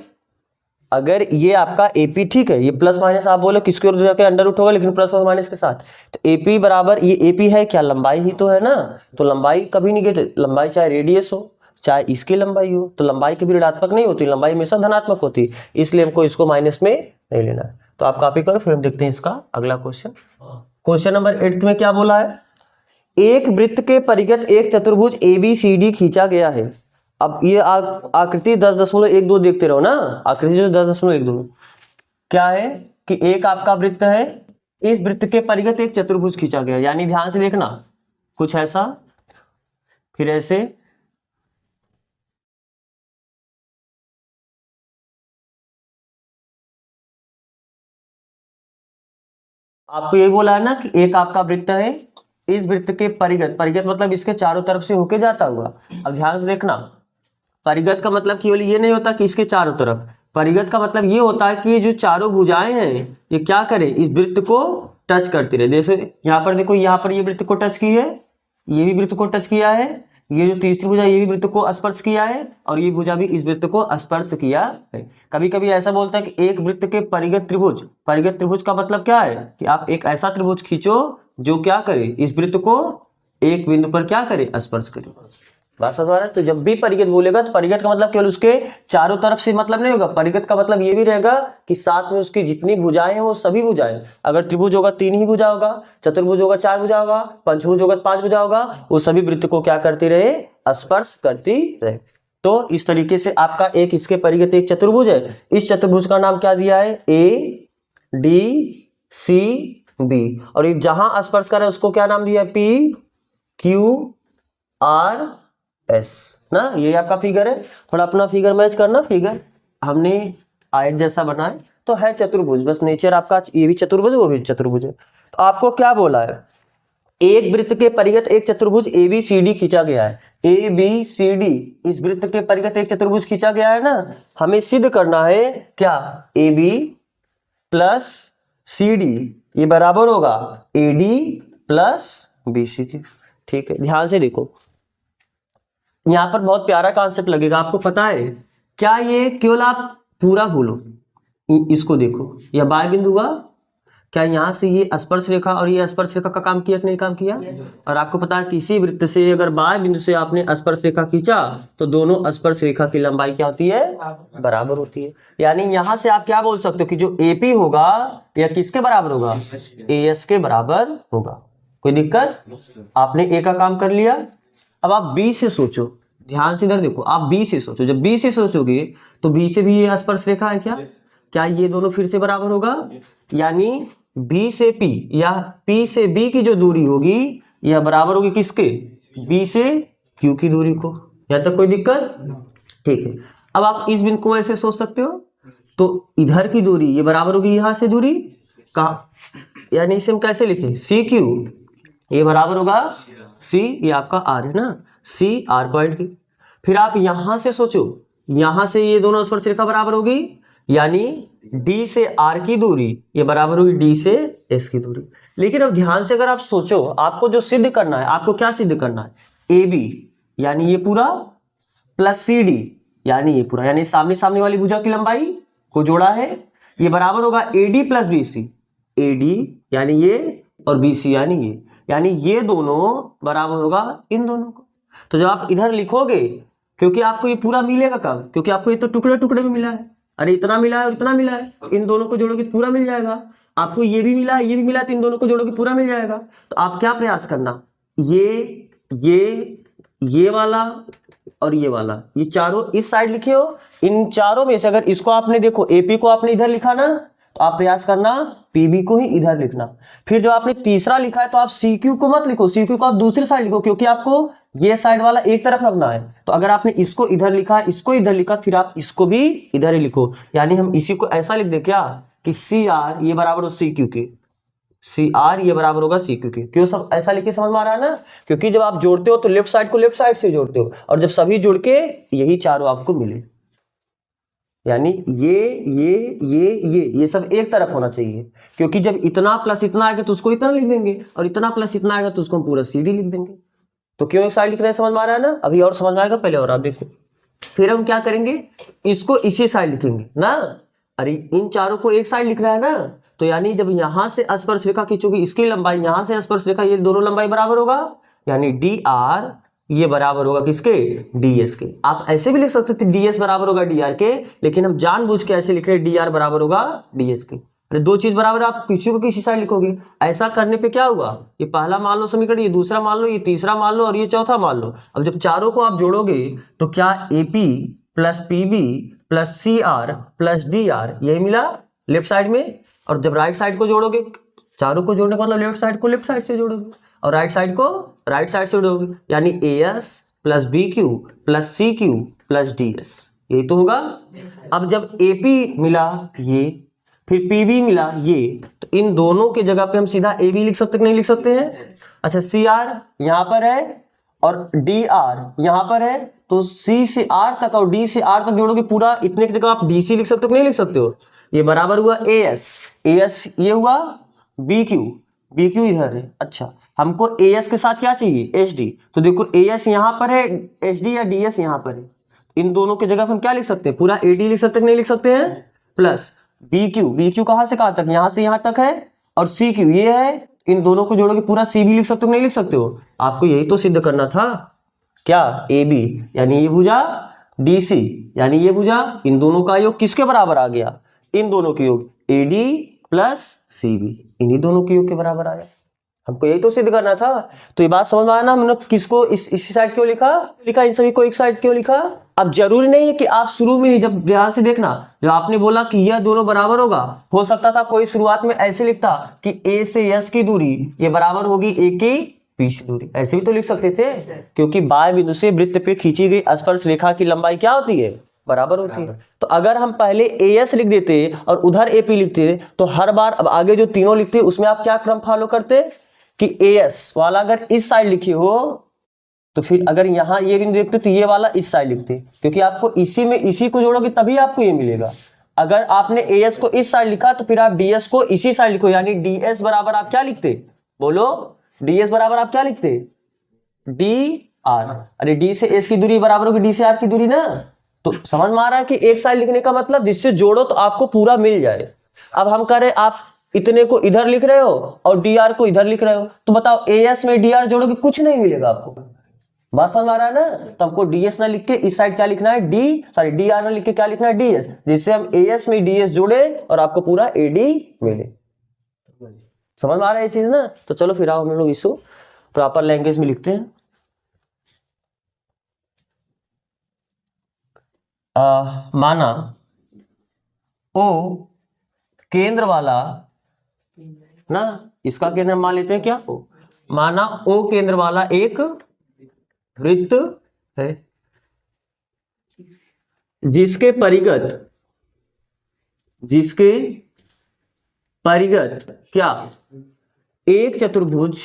अगर ये आपका एपी ठीक है, ये प्लस माइनस आप बोलो किसके ओर जाके अंडर रूट होगा, लेकिन प्लस और माइनस के साथ, तो एपी बराबर ये एपी है क्या, लंबाई ही तो है ना। तो लंबाई कभी निगेटिव, लंबाई चाहे रेडियस हो चाहे इसकी लंबाई हो, तो लंबाई कभी ऋणात्मक नहीं होती, लंबाई हमेशा धनात्मक होती, इसलिए हमको इसको माइनस में नहीं लेना है। तो आप कॉपी करो, फिर हम देखते हैं इसका अगला क्वेश्चन। क्वेश्चन नंबर 8 में क्या बोला है, एक वृत्त के परिगत एक चतुर्भुज ABCD खींचा गया है। अब ये आकृति 10.12 देखते रहो ना, आकृति जो 10.12 क्या है कि एक आपका वृत्त है, इस वृत्त के परिगत एक चतुर्भुज खींचा गया, यानी ध्यान से देखना कुछ ऐसा, फिर ऐसे, आपको ये बोला है ना कि एक आपका वृत्त है, इस वृत्त के परिगत, परिगत मतलब इसके चारों तरफ से होके जाता हुआ। अब ध्यान से देखना, परिगत का मतलब केवल ये नहीं होता कि इसके चारों तरफ, परिगत का मतलब ये होता है कि ये जो चारों भुजाएं हैं ये क्या करे, इस वृत्त को टच करती रहे। जैसे यहाँ पर देखो, यहाँ पर ये वृत्त को टच की है, ये भी वृत्त को टच किया है, ये जो तीसरी भुजा ये भी वृत्त को स्पर्श किया है, और ये भुजा भी इस वृत्त को स्पर्श किया है। कभी कभी ऐसा बोलता है कि एक वृत्त के परिगत त्रिभुज, परिगत त्रिभुज का मतलब क्या है कि आप एक ऐसा त्रिभुज खींचो जो क्या करे, इस वृत्त को एक बिंदु पर क्या करे, स्पर्श करे। बात समझ आ रहा है? तो जब भी परिगत बोलेगा तो परिगत का मतलब केवल उसके चारों तरफ से मतलब नहीं होगा, परिगत का मतलब ये भी रहेगा कि साथ में उसकी जितनी भुजाएं हैं वो सभी भुजाएं, अगर त्रिभुज होगा 3 ही भुजा होगा, चतुर्भुज होगा 4 भुजा होगा, पंचभुज होगा 5 भुजा होगा, वो सभी वृत्त को क्या करती रहे, स्पर्श करती रहे। तो इस तरीके से आपका एक इसके परिगत एक चतुर्भुज है, इस चतुर्भुज का नाम क्या दिया है, ए डी सी बी, और ये जहां स्पर्श कर रहा है उसको क्या नाम दिया है, पी क्यू आर एस ना। ये आपका फिगर है, थोड़ा अपना फिगर मैच करना, फिगर हमने आयत जैसा बनाए तो है चतुर्भुज, बस नेचर आपका ये भी चतुर्भुज है वो भी चतुर्भुज है। तो आपको क्या बोला है, एक वृत्त के परिगत एक चतुर्भुज ए बी सी डी खींचा गया है, ए बी सी डी इस वृत्त के परिगत एक चतुर्भुज खींचा गया है ना, हमें सिद्ध करना है क्या, A B plus C D ये बराबर होगा A D plus B C के। ठीक है, ध्यान से देखो यहां पर बहुत प्यारा कॉन्सेप्ट लगेगा आपको, पता है क्या, ये केवल आप पूरा भूलो, इसको देखो यह बाय बिंदु हुआ, क्या यहाँ से ये स्पर्श रेखा और ये स्पर्श रेखा का काम किया कि नहीं काम किया, और आपको पता है किसी वृत्त से अगर बाय बिंदु से आपने स्पर्श रेखा खींचा तो दोनों स्पर्श रेखा की लंबाई क्या होती है, बराबर होती है। यानी यहाँ से आप क्या बोल सकते हो कि जो एपी होगा यह किसके बराबर होगा, एएस के बराबर होगा। कोई दिक्कत, आपने ए का काम कर लिया। अब आप बी से सोचो, ध्यान से इधर देखो, आप बी से सोचो, जब बी से सोचोगे तो बी से भी ये स्पर्श रेखा है क्या, क्या ये दोनों फिर से बराबर होगा, यानी बी से पी या पी से बी की जो दूरी होगी यह बराबर होगी किसके, बी से क्यू की दूरी को। यहाँ तक कोई दिक्कत, ठीक है। अब आप इस बिंदु को ऐसे सोच सकते हो, तो इधर की दूरी ये बराबर होगी यहाँ से दूरी का, यानी इसे हम कैसे लिखें, सी क्यू ये बराबर होगा सी, ये आपका आर है ना, सी आर पॉइंट की। फिर आप यहां से सोचो, यहां से ये दोनों स्पर्श रेखा बराबर होगी, यानी डी से आर की दूरी ये बराबर होगी डी से एस की दूरी। लेकिन अब ध्यान से अगर आप सोचो, आपको जो सिद्ध करना है, आपको क्या सिद्ध करना है, ए बी यानी ये पूरा प्लस सी डी यानी ये पूरा, यानी सामने सामने वाली भुजा की लंबाई को जोड़ा है, ये बराबर होगा A D plus B C, A D यानी ये और बी सी यानी ये, यानी ये दोनों बराबर होगा इन दोनों को। तो जब आप इधर लिखोगे, क्योंकि आपको ये पूरा मिलेगा कब, क्योंकि आपको ये तो टुकड़े टुकड़े में मिला है, अरे इतना मिला है और इतना मिला है, इन दोनों को जोड़ोगे तो पूरा मिल जाएगा, आपको ये भी मिला है ये भी मिला है, तो इन दोनों को जोड़ोगे पूरा मिल जाएगा। तो आप क्या प्रयास करना, ये वाला और ये वाला, ये चारों इस साइड लिखे हो, इन चारों में से अगर इसको आपने देखो एपी को आपने इधर लिखा ना, तो आप प्रयास करना पीबी को ही इधर लिखना। फिर जब आपने तीसरा लिखा है तो आप सीक्यू को मत लिखो, सीक्यू को आप दूसरी साइड लिखो, क्योंकि आपको ये साइड वाला एक तरफ रखना है। तो अगर आपने इसको इधर लिखा, इसको इधर लिखा, फिर आप इसको भी इधर ही लिखो। यानी हम इसी को ऐसा लिख दे क्या कि सी आर ये बराबर हो सी क्यू के, सी आर ये बराबर होगा सी क्यू के। क्यों सब ऐसा लिखे, समझ में आ रहा है ना, क्योंकि जब आप जोड़ते हो तो लेफ्ट साइड को लेफ्ट साइड से जोड़ते हो, और जब सभी जुड़ के यही चारों आपको मिले, यानी ये सब एक तरफ होना चाहिए, क्योंकि जब इतना प्लस इतना आएगा तो उसको इतना लिख देंगे, और इतना प्लस इतना आएगा तो उसको हम पूरा सीडी लिख देंगे। तो क्यों एक साइड लिख रहे हैं, समझ में आ रहा है ना, अभी और समझ में आएगा, पहले और आप देखो। फिर हम क्या करेंगे, इसको इसी साइड लिखेंगे ना, अरे इन चारों को एक साइड लिख रहा है ना, तो यानी जब यहां से स्पर्श रेखा खींचोगी, इसकी लंबाई यहां से स्पर्श रेखा, ये दोनों लंबाई बराबर होगा, यानी डी आर ये बराबर होगा किसके, डीएस के। आप ऐसे भी लिख सकते थे डीएस बराबर होगा डीआर के, लेकिन हम जानबूझ के ऐसे लिख रहे हैं डीआर बराबर होगा डीएस के। अरे दो चीज बराबर, आप किसी को किसी साइड लिखोगे। ऐसा करने पे क्या होगा, ये पहला मान लो समीकरण, ये दूसरा मान लो, ये तीसरा मान लो, और ये चौथा मान लो। अब जब चारों को आप जोड़ोगे तो क्या AP plus PB plus C R plus D R यही मिला लेफ्ट साइड में, और जब राइट साइड को जोड़ोगे, चारों को जोड़ने का मतलब लेफ्ट साइड को लेफ्ट साइड से जोड़ोगे और राइट साइड को राइट साइड से जोड़ोगे, यानी A S plus B Q plus C Q plus D S, यही तो होगा। अब जब एपी मिला ये, फिर पीबी मिला ये, तो इन दोनों के जगह पे हम सीधा ए बी लिख सकते कि नहीं लिख सकते हैं। अच्छा सी आर यहाँ पर है और डी आर यहाँ पर है, तो सी से आर तक और डी से आर तक जोड़ोगे पूरा, इतने की जगह आप डी सी लिख सकते हो कि नहीं लिख सकते हो। ये बराबर हुआ ए एस ये हुआ बी क्यू इधर है। अच्छा हमको ए एस के साथ क्या चाहिए, एच डी, तो देखो ए एस यहाँ पर है, एच डी या डी एस यहाँ पर है, इन दोनों की जगह हम क्या लिख सकते हैं, पूरा ए डी लिख सकते हैं कि नहीं लिख सकते हैं, प्लस बी क्यू कहाँ से कहाँ तक, यहाँ से यहाँ तक है, और सी क्यू ये है, इन दोनों को जोड़ोगे पूरा सी भी लिख सकते हो नहीं लिख सकते हो। आपको यही तो सिद्ध करना था, क्या ए बी, यानी ये भुजा डी सी, यानी ये भुजा, इन दोनों का योग किसके बराबर आ गया, इन दोनों के योग A D plus C B, इन्हीं दोनों के योग के बराबर आया। हमको यही तो सिद्ध करना था। तो ये बात समझ में आया ना, हमने किसको इसी साइड क्यों लिखा इन सभी को एक साइड क्यों लिखा। अब जरूरी नहीं है कि आप शुरू में ही, जब ध्यान से देखना, जब आपने बोला कि यह दोनों बराबर होगा, हो सकता था कोई शुरुआत में ऐसे लिखता कि ए से एस की दूरी ये बराबर होगी ए की पी से दूरी, ऐसे भी तो लिख सकते थे, क्योंकि बाएं बिंदु से वृत्त पे खींची गई स्पर्श रेखा की लंबाई क्या होती है, बराबर होती है। तो अगर हम पहले ए एस लिख देते और उधर ए पी लिखते, तो हर बार अब आगे जो तीनों लिखते उसमें आप क्या क्रम फॉलो करते कि ए एस वाला अगर इस साइड लिखे हो, तो फिर अगर यहाँ ये बिंदु देखते तो ये वाला इस साइड लिखते, क्योंकि आपको इसी में इसी को जोड़ोगे तभी आपको ये मिलेगा। अगर आपने ए एस को इस साइड लिखा तो फिर आप डी एस को इसी साइड लिखो, यानी डी एस बराबर आप क्या लिखते, बोलो, डी एस बराबर आप क्या लिखते, डी आर। अरे डी से एस की दूरी बराबर होगी डी से आर की दूरी ना। तो समझ में आ रहा है कि एक साइड लिखने का मतलब जिससे जोड़ो तो आपको पूरा मिल जाए। अब हम कह रहे आप इतने को इधर लिख रहे हो और डी आर को इधर लिख रहे हो, तो बताओ ए एस में डी आर जोड़ोगे कुछ नहीं मिलेगा आपको। बात समझ आ रहा है ना। तो हमको डी एस ना लिख के इस साइड क्या लिखना है, डी आर ना लिख के क्या लिखना है, डी एस, जिससे हम ए एस में डी एस जोड़े और आपको पूरा ए डी मिले। समझ में आ रहा है ये चीज ना। तो चलो फिर आओ हम लोग इसको प्रॉपर लैंग्वेज में लिखते हैं। माना ओ केंद्र वाला ना, इसका केंद्र मान लेते हैं क्या, ओ। माना ओ केंद्र वाला एक वृत्त है जिसके परिगत क्या, एक चतुर्भुज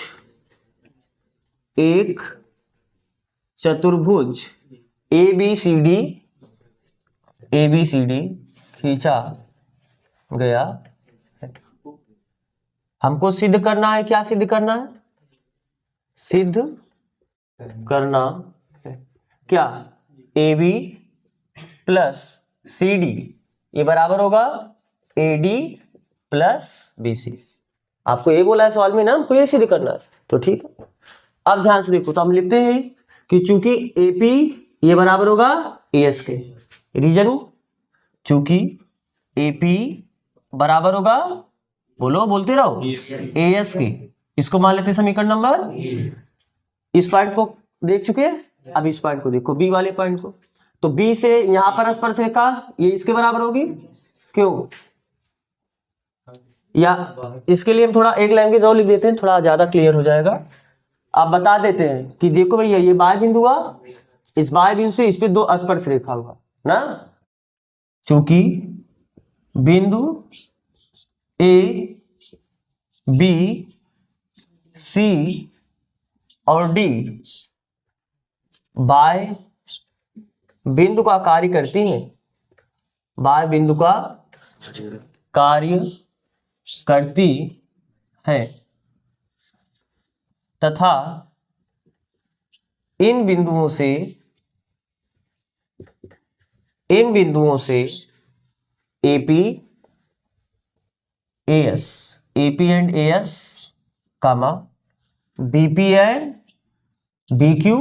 ए बी सी डी खींचा गया है। हमको सिद्ध करना है, क्या सिद्ध करना है, सिद्ध करना है क्या, A B plus C D ये बराबर होगा A D plus B C. आपको ये बोला है सवाल में ना, हमको ये सिद्ध करना है, तो ठीक है। अब ध्यान से देखो, तो हम लिखते हैं कि चूंकि ए पी ये बराबर होगा ए एस के, रीजन चूंकि ए पी बराबर होगा, बोलो बोलते रहो, ए एस की, इसको मान लेते समीकरण नंबर। इस पॉइंट को देख चुके हैं, अब इस पॉइंट को देखो, बी वाले पॉइंट को। तो बी से यहां पर स्पर्श रेखा ये इसके बराबर होगी, क्यों, या इसके लिए हम थोड़ा एक लैंग्वेज और लिख देते हैं, थोड़ा ज्यादा क्लियर हो जाएगा। आप बता देते हैं कि देखो भैया ये बाय बिंदु हुआ, इस बाय बिंदु से इस पे दो स्पर्श रेखा हुआ ना, चूंकि बिंदु ए बी सी और डी बाय बिंदु का कार्य करती हैं, बाय बिंदु का कार्य करती है, तथा इन बिंदुओं से AP AS, AP and AS comma BP and BQ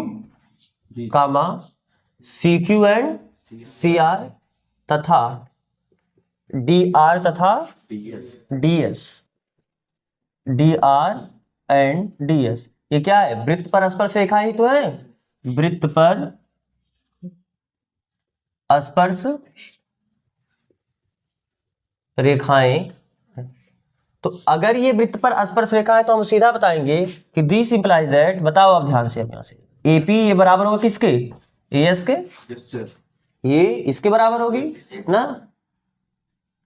comma CQ and CR तथा डीआर तथा डीएस, डीआर एंड डीएस। ये क्या है, वृत्त पर स्पर्श रेखा ही तो है, वृत्त पर स्पर्श रेखाएं। तो अगर ये वृत्त पर स्पर्श रेखा है तो हम सीधा बताएंगे कि दिस इंप्लाइज दैट, बताओ आप ध्यान से, अब यहां से एपी ये बराबर होगा किसके, एएस के, ये इसके बराबर होगी ना,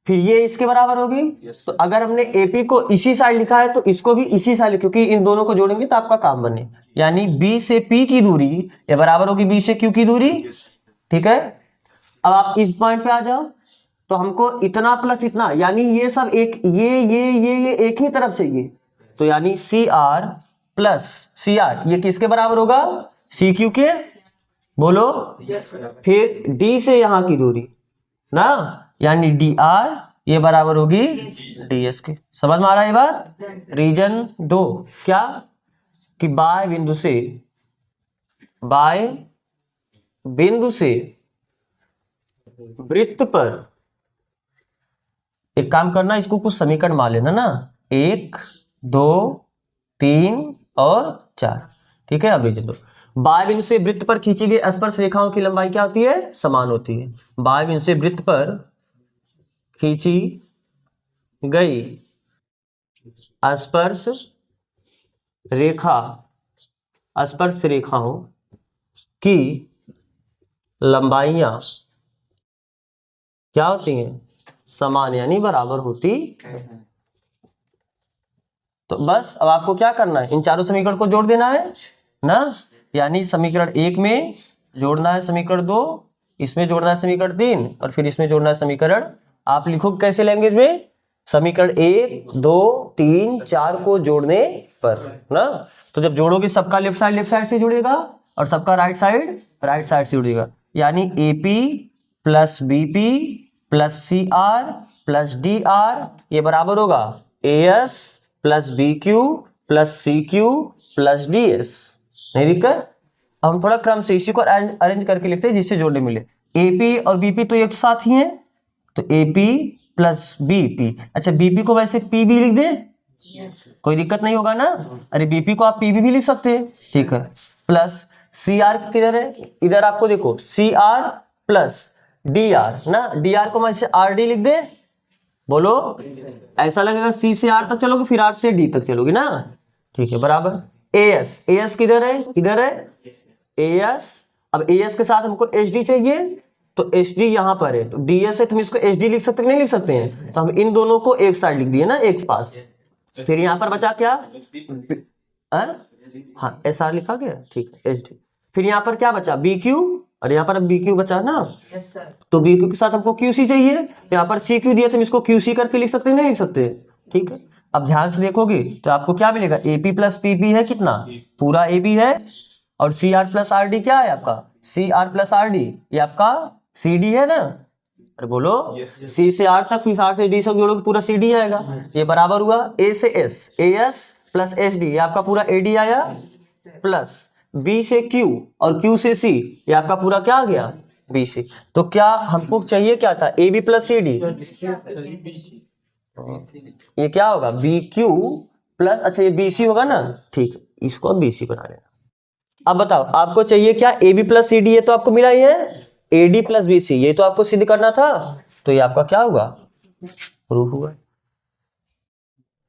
फिर ये इसके बराबर होगी। तो अगर हमने एपी को इसी साइड लिखा है तो इसको भी इसी साइड, क्योंकि इन दोनों को जोड़ेंगे तो आपका काम बने, यानी बी से पी की दूरी ये बराबर होगी बी से क्यू की दूरी, ठीक है। अब आप इस पॉइंट पे आ जाओ, तो हमको इतना प्लस इतना, यानी ये सब एक ये एक ही तरफ चाहिए, तो यानी C R plus C R ये किसके बराबर होगा, सी क्यू के, बोलो, फिर डी से यहां की दूरी ना, यानी डी आर ये बराबर होगी डी एस के। समझ में आ रहा है ये बात। रीजन 2 क्या, कि बाय बिंदु से बाय बिंदु से वृत्त पर, एक काम करना, इसको कुछ समीकरण मान लेना ना, 1 2 3 और 4, ठीक है। अब लिख दो, बाय बिंदु से वृत्त पर खींची गई स्पर्श रेखाओं की लंबाई क्या होती है? समान होती है। बाय बिंदु से वृत्त पर खींची गई स्पर्श रेखाओं की लंबाइयां क्या होती हैं? समान यानी बराबर होती है। तो बस अब आपको क्या करना है, इन चारों समीकरण को जोड़ देना है ना, यानी समीकरण 1 में जोड़ना है समीकरण 2, इसमें जोड़ना है समीकरण 3 और फिर इसमें जोड़ना है समीकरण, आप लिखो कैसे लैंग्वेज में, समीकरण 1 2 3 4 को जोड़ने पर ना। तो जब जोड़ोगे सबका लेफ्ट साइड से जुड़ेगा और सबका राइट साइड से जुड़ेगा, यानी AP plus BP plus CR plus DR ये बराबर होगा AS plus BQ plus CQ plus DS। नहीं दिक्कत? अब हम थोड़ा क्रम से इसी को अरेंज करके लिखते हैं जिससे जोड़ने मिले। AP और BP तो एक साथ ही हैं, तो AP प्लस BP, अच्छा BP को वैसे PB लिख दें, कोई दिक्कत नहीं होगा ना। अरे BP को आप PB भी लिख सकते हैं, ठीक है। प्लस CR किधर है? इधर आपको देखो CR प्लस DR ना, DR को मैं RD लिख दे, बोलो ऐसा लगेगा C से R तक चलोगे फिर R से D तक चलोगे ना, ठीक है। बराबर AS किधर है? इधर है AS। अब AS के साथ हमको HD चाहिए, तो HD यहाँ पर है, तो DS है, तुम इसको HD लिख सकते नहीं लिख सकते हैं, तो हम इन दोनों को एक साइड लिख दिए ना, एक पास। फिर यहाँ पर बचा क्या? हाँ SR लिखा गया, ठीक है HD। फिर यहाँ पर क्या बचा? BQ, और यहाँ पर अब BQ बचा ना, तो BQ के साथ हमको QC चाहिए, यहाँ पर CQ दिया, तुम इसको QC करके लिख सकते नहीं लिख सकते, ठीक है। अब ध्यान से देखोगे तो आपको क्या मिलेगा? AP प्लस PP है कितना? पूरा AB है, और CR प्लस RD क्या है आपका? CR प्लस RD, ये आपका CD है ना। अरे बोलो C से R तक, फिर R से D से जोड़ोगे पूरा CD आएगा, ये बराबर हुआ A से S, AS प्लस SD, ये आपका पूरा AD आया, प्लस B से Q और Q से C, ये आपका पूरा क्या आ गया? BC। तो क्या हमको चाहिए क्या था? AB प्लस CD, ये क्या होगा? BQ प्लस, अच्छा ये BC होगा ना, ठीक है, इसको BC बना लेना। अब बताओ आपको चाहिए क्या? AB प्लस CD, ये तो आपको मिला ही है, AD प्लस BC ये तो आपको सिद्ध करना था, तो ये आपका क्या हुआ? प्रूफ हुआ।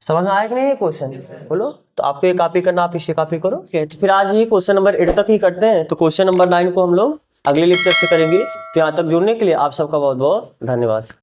समझ में आया कि नहीं ये क्वेश्चन? बोलो। तो आपको ये कॉपी करना, आप इसे कॉपी करो, फिर आज ये क्वेश्चन नंबर 8 तक ही करते हैं, तो क्वेश्चन नंबर 9 को हम लोग अगले लेक्चर से करेंगे। तो यहाँ तक जुड़ने के लिए आप सबका बहुत बहुत धन्यवाद।